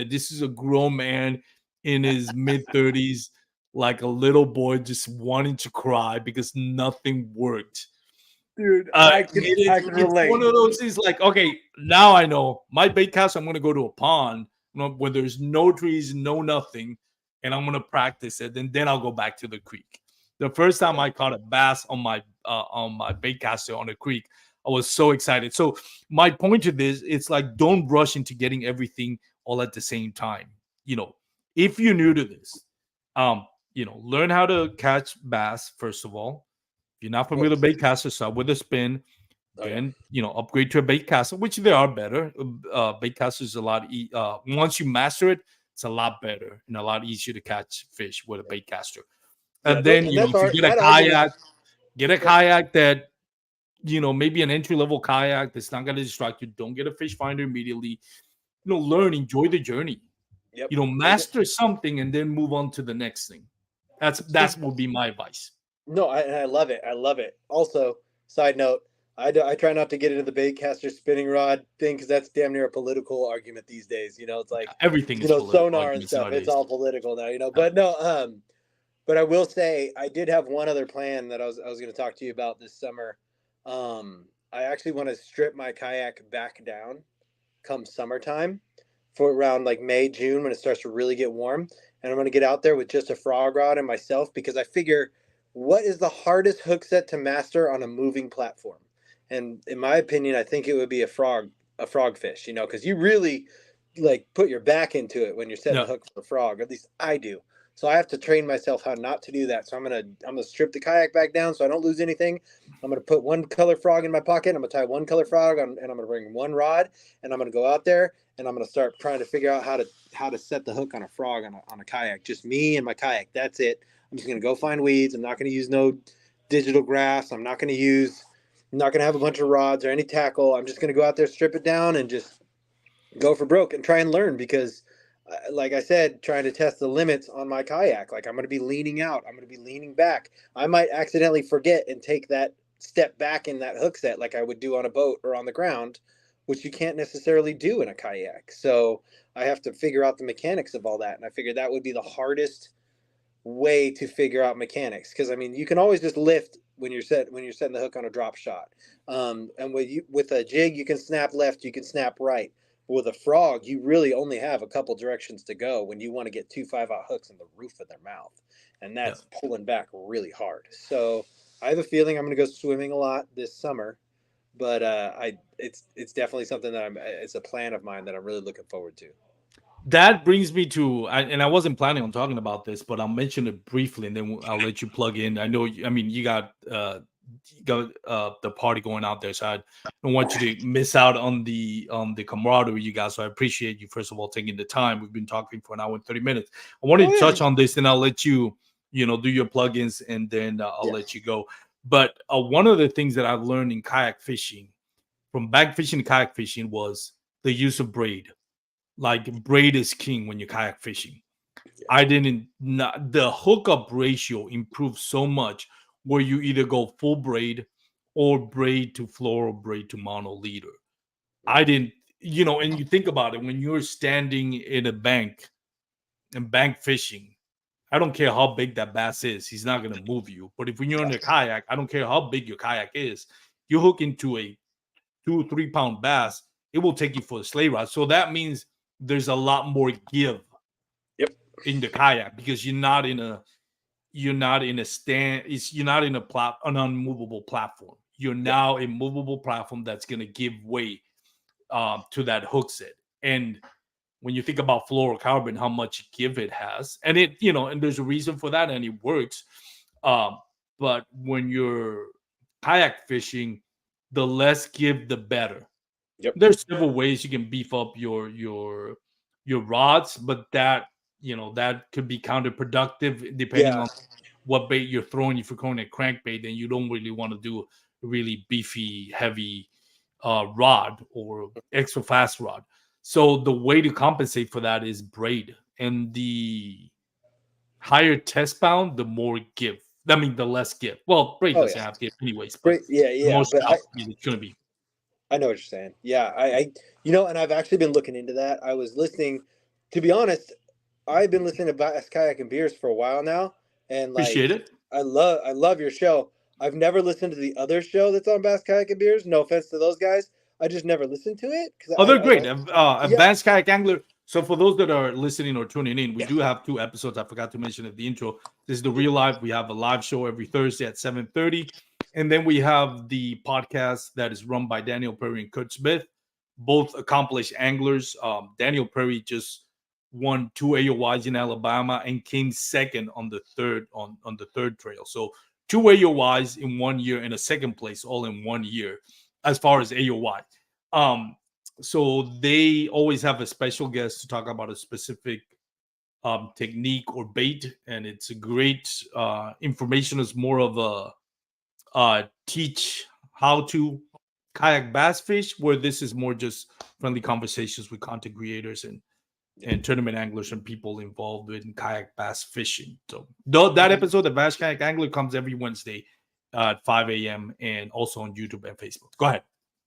this is a grown man in his mid-30s, like a little boy just wanting to cry because nothing worked. Dude, I can relate. It's one of those things like, okay, now I know my bait cast, I'm going to go to a pond where there's no trees, no nothing, and I'm going to practice it, and then I'll go back to the creek. The first time I caught a bass on my bait caster on a creek, I was so excited. So my point to this, it's like, don't rush into getting everything all at the same time. If you're new to this, learn how to catch bass, first of all. If you're not familiar with bait caster, start with a spin. Then, upgrade to a bait caster, which they are better. Bait caster is a lot. Once you master it, it's a lot better and a lot easier to catch fish with a bait caster. And then, if you get a kayak, that, maybe an entry-level kayak that's not going to distract you. Don't get a fish finder immediately. Learn, enjoy the journey. Yep. Master something and then move on to the next thing. That's would be my advice. No, I love it. I love it. Also, side note, I try not to get into the bait caster spinning rod thing because that's damn near a political argument these days. It's like everything is sonar and stuff. Nowadays. It's all political now. But no, but I will say I did have one other plan that I was going to talk to you about this summer. I actually want to strip my kayak back down come summertime for around like May, June when it starts to really get warm, and I'm going to get out there with just a frog rod and myself because I figure, what is the hardest hook set to master on a moving platform? And in my opinion, I think it would be a frog fish, because you really like put your back into it when you're setting the hook for a frog. At least I do. So I have to train myself how not to do that. So I'm gonna strip the kayak back down so I don't lose anything. I'm gonna put one color frog in my pocket. I'm gonna tie one color frog on, and I'm gonna bring one rod, and I'm gonna go out there and I'm gonna start trying to figure out how to set the hook on a frog on a kayak. Just me and my kayak. That's it. I'm just gonna go find weeds. I'm not gonna use no digital graphs. I'm not gonna have a bunch of rods or any tackle. I'm just gonna go out there, strip it down, and just go for broke and try and learn because. Like I said, trying to test the limits on my kayak. Like I'm going to be leaning out. I'm going to be leaning back. I might accidentally forget and take that step back in that hook set like I would do on a boat or on the ground. which you can't necessarily do in a kayak. So I have to figure out the mechanics of all that. And I figured that would be the hardest way to figure out mechanics, because I mean you can always just lift when you're setting the hook on a drop shot, and with a jig you can snap left, you can snap right. But with a frog, you really only have a couple directions to go when you want to get 2 5/0 hooks in the roof of their mouth, and Yeah. that's pulling back really hard. So I have a feeling I'm going to go swimming a lot this summer, but it's definitely something that it's a plan of mine that I'm really looking forward to. That brings me to, and I wasn't planning on talking about this, but I'll mention it briefly, and then I'll let you plug in. I know, I mean, you got the party going out there, so I don't want you to miss out on the camaraderie, you guys. So I appreciate you first of all taking the time. We've been talking for an hour and 30 minutes. I wanted to touch on this, and I'll let you, do your plugins, and then I'll let you go. But one of the things that I've learned in kayak fishing, from bag fishing to kayak fishing, was the use of braid. Like, braid is king when you're kayak fishing. I didn't not the hookup ratio improved so much where you either go full braid or braid to floor or braid to mono leader. I didn't, and you think about it, when you're standing in a bank and bank fishing, I don't care how big that bass is, he's not going to move you. But if when you're in a kayak, I don't care how big your kayak is, you hook into a 2 or 3 pound bass, it will take you for a sleigh ride. So that means there's a lot more give in the kayak, because you're not in a stand, you're not in an unmovable platform. You're now a movable platform that's going to give way to that hook set. And when you think about fluorocarbon, how much give it has, and and there's a reason for that, and it works. But when you're kayak fishing, the less give, the better. There's several ways you can beef up your rods, but that could be counterproductive depending on what bait you're throwing. If you're throwing a crankbait, then you don't really want to do a really beefy, heavy rod or extra fast rod. So the way to compensate for that is braid, and the higher test bound, the more give. I mean, the less give. Well, braid doesn't have give anyways, but the more stuff it's going to be. I know what you're saying. Yeah, and I've actually been looking into that. I was listening, to be honest, I've been listening to Bass Kayak and Beers for a while now, and Appreciate it. I love your show. I've never listened to the other show that's on Bass Kayak and Beers. No offense to those guys, I just never listened to it because they're great. Advanced Kayak Angler. So for those that are listening or tuning in, we do have 2 episodes. I forgot to mention at the intro. This is the real life. We have a live show every Thursday at 7:30. And then we have the podcast that is run by Daniel Perry and Kurt Smith, both accomplished anglers. Daniel Perry just won 2 AOYs in Alabama and came second on the third trail. So 2 AOYs in 1 year and a second place all in 1 year as far as AOY. So they always have a special guest to talk about a specific technique or bait, and it's a great information. Is more of a teach how to kayak bass fish, where this is more just friendly conversations with content creators and tournament anglers and people involved in kayak bass fishing. So that episode of Bass Kayak Angler comes every Wednesday at 5 a.m. and also on YouTube and Facebook. Go ahead.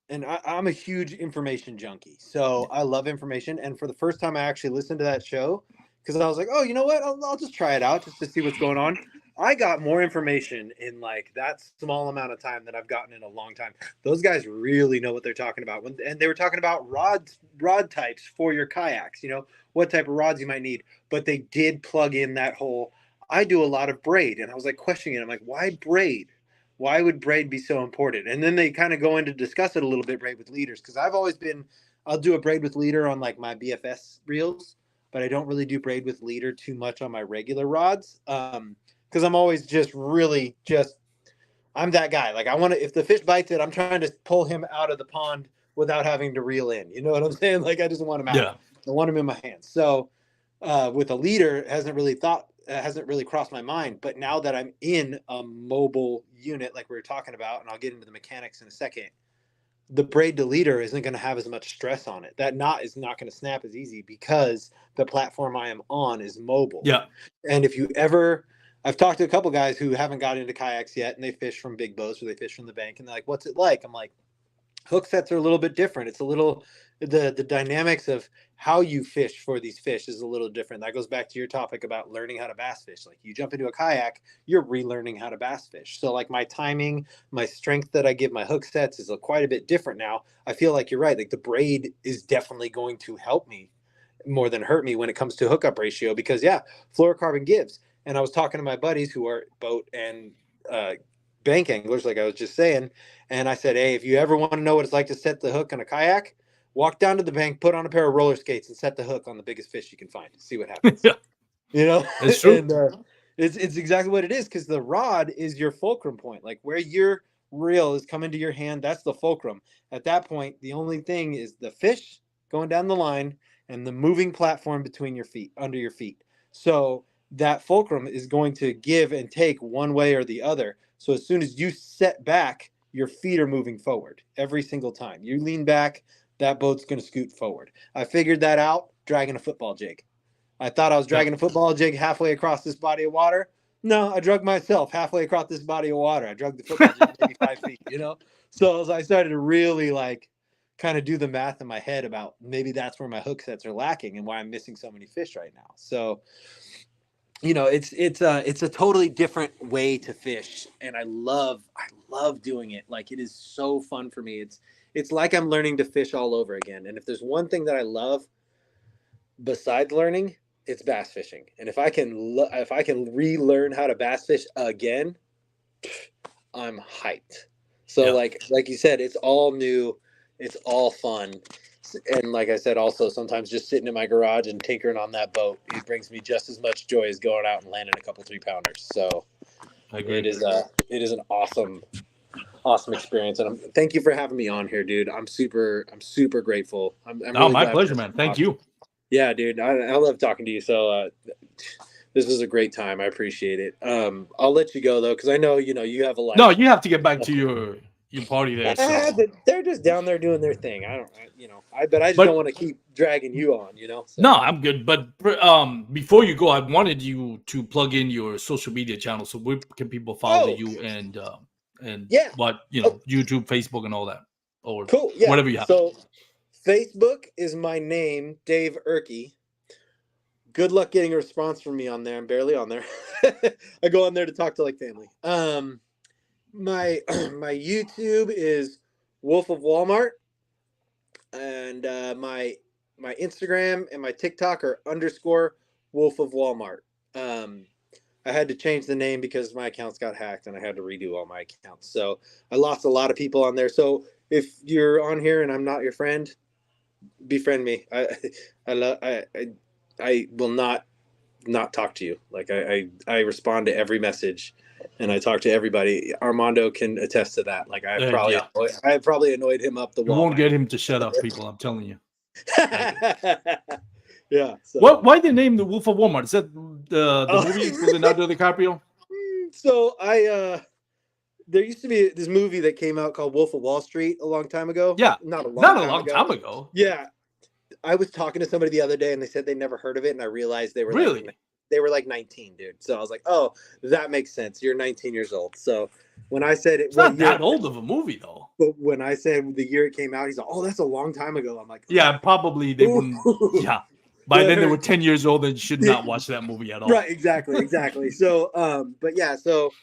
And I'm a huge information junkie, so I love information. And for the first time, I actually listened to that show because I was like, oh, you know what? I'll just try it out just to see what's going on. I got more information in like that small amount of time than I've gotten in a long time. Those guys really know what they're talking about. And they were talking about rod types for your kayaks, what type of rods you might need. But they did plug in that whole, I do a lot of braid. And I was like questioning it. I'm like, why braid? Why would braid be so important? And then they kind of go into discuss it a little bit, braid with leaders. Because I'll do a braid with leader on like my BFS reels, but I don't really do braid with leader too much on my regular rods. Because I'm always I'm that guy. Like if the fish bites it, I'm trying to pull him out of the pond without having to reel in. You know what I'm saying? Like I just want him out. Yeah. I want him in my hands. So with a leader, it hasn't really crossed my mind. But now that I'm in a mobile unit, like we were talking about, and I'll get into the mechanics in a second, the braid to leader isn't going to have as much stress on it. That knot is not going to snap as easy because the platform I am on is mobile. Yeah. And I've talked to a couple guys who haven't got into kayaks yet, and they fish from big boats or they fish from the bank, and they're like, what's it like? I'm like, hook sets are a little bit different. It's a little the dynamics of how you fish for these fish is a little different. That goes back to your topic about learning how to bass fish. Like you jump into a kayak, you're relearning how to bass fish. So like my timing, my strength that I give my hook sets is quite a bit different now. I feel like you're right. Like the braid is definitely going to help me more than hurt me when it comes to hookup ratio because yeah, fluorocarbon gives. And I was talking to my buddies who are boat and bank anglers, like I was just saying, and I said, hey, if you ever want to know what it's like to set the hook on a kayak, walk down to the bank, put on a pair of roller skates, and set the hook on the biggest fish you can find. See what happens. Yeah, You know, it's true. and it's exactly what it is because the rod is your fulcrum point, like where your reel is coming to your hand. That's the fulcrum. At that point, the only thing is the fish going down the line and the moving platform between your feet, under your feet. So that fulcrum is going to give and take one way or the other. So as soon as you set back, your feet are moving forward every single time. You lean back, that boat's going to scoot forward. I figured that out dragging a football jig. I thought I was dragging a football jig halfway across this body of water. No, I drug myself halfway across this body of water. I drug the football jig maybe 5 feet, you know? So as I started to really like kind of do the math in my head about maybe that's where my hook sets are lacking and why I'm missing so many fish right now. So, you know, it's a totally different way to fish, and I love doing it. Like it is so fun for me. It's like I'm learning to fish all over again. And if there's one thing that I love besides learning, it's bass fishing. And if I can relearn how to bass fish again, I'm hyped. So Yeah. like you said, it's all new, it's all fun. And like I said, also sometimes just sitting in my garage and tinkering on that boat, it brings me just as much joy as going out and landing a couple 3-pounders. So I agree. it is an awesome experience. And thank you for having me on here, dude. I'm super grateful. I'm No, really my glad pleasure, man. Thank you. Yeah, dude. I love talking to you. So this was a great time. I appreciate it. I'll let you go though, because I know you have a life. No, you have to get back to your party there. So. They're just down there doing their thing. I just But don't want to keep dragging you on. So. no, I'm good. But before you go, I wanted you to plug in your social media channel. So where can people follow you and yeah, what YouTube, Facebook, and all that, or cool. Yeah. whatever you have. So Facebook is my name, Dave Urke. Good luck getting a response from me on there. I'm barely on there. I go on there to talk to like family. My my YouTube is Wolf of Walmart, and my Instagram and my TikTok are _ Wolf of Walmart. I had to change the name because my accounts got hacked and I had to redo all my accounts. So I lost a lot of people on there. So if you're on here and I'm not your friend, befriend me. I will not talk to you. Like I respond to every message and I talk to everybody. Armando can attest to that. Like I probably annoyed him up the wall. You won't get him to shut up, people. I'm telling you. Yeah. So. Why they name the Wolf of Walmart? Is that the movie with Leonardo DiCaprio? So there used to be this movie that came out called Wolf of Wall Street a long time ago. Yeah, not a long time ago. Yeah, I was talking to somebody the other day and they said they never heard of it, and I realized they were really they were like 19, dude. So I was like, oh, that makes sense. You're 19 years old. So when I said it's not that old of a movie though. But when I said the year it came out, he's like, oh, that's a long time ago. I'm like, yeah, probably they wouldn't. Yeah. By then they were 10 years old and should not watch that movie at all. Right, exactly. So, but yeah, so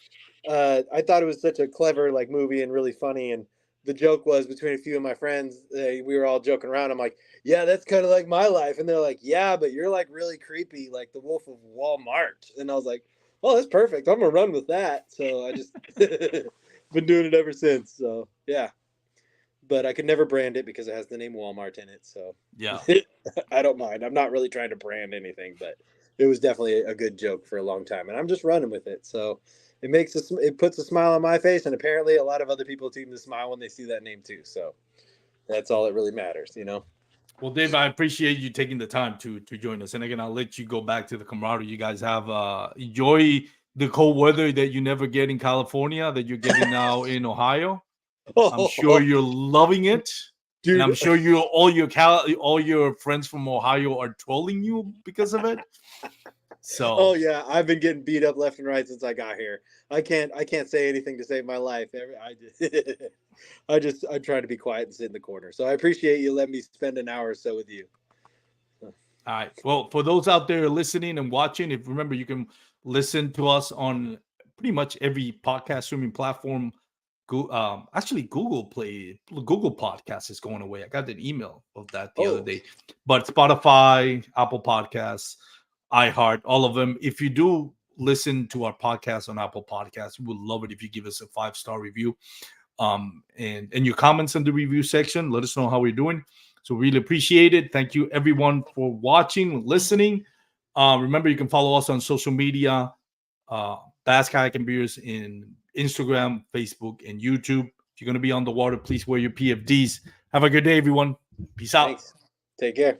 I thought it was such a clever like movie and really funny. And the joke was between a few of my friends, we were all joking around. I'm like, yeah, that's kind of like my life. And they're like, yeah, but you're like really creepy, like the Wolf of Walmart. And I was like, oh, that's perfect. I'm gonna run with that. So I just been doing it ever since. So yeah. But I could never brand it because it has the name Walmart in it. So yeah, I don't mind. I'm not really trying to brand anything, but it was definitely a good joke for a long time, and I'm just running with it. So it puts a smile on my face, and apparently a lot of other people seem to smile when they see that name too. So that's all that really matters, Well, Dave, I appreciate you taking the time to join us, and again, I'll let you go back to the camaraderie you guys have. Enjoy the cold weather that you never get in California that you're getting now in Ohio. I'm sure you're loving it, dude. And I'm sure all your friends from Ohio are trolling you because of it. So, oh yeah, I've been getting beat up left and right since I got here. I can't say anything to save my life. I try to be quiet and sit in the corner. So I appreciate you letting me spend an hour or so with you. All right. Well, for those out there listening and watching, if remember, you can listen to us on pretty much every podcast streaming platform. Actually, Google Podcast is going away. I got an email of that the other day. But Spotify, Apple Podcasts, iHeart, all of them. If you do listen to our podcast on Apple Podcasts, we would love it if you give us a 5-star review. And your comments in the review section. Let us know how we're doing. So really appreciate it. Thank you everyone for watching, listening. Remember, you can follow us on social media, Bass Kayak and Beers in Instagram, Facebook, and YouTube. If you're going to be on the water, please wear your PFDs. Have a good day, everyone. Peace out. Thanks. Take care.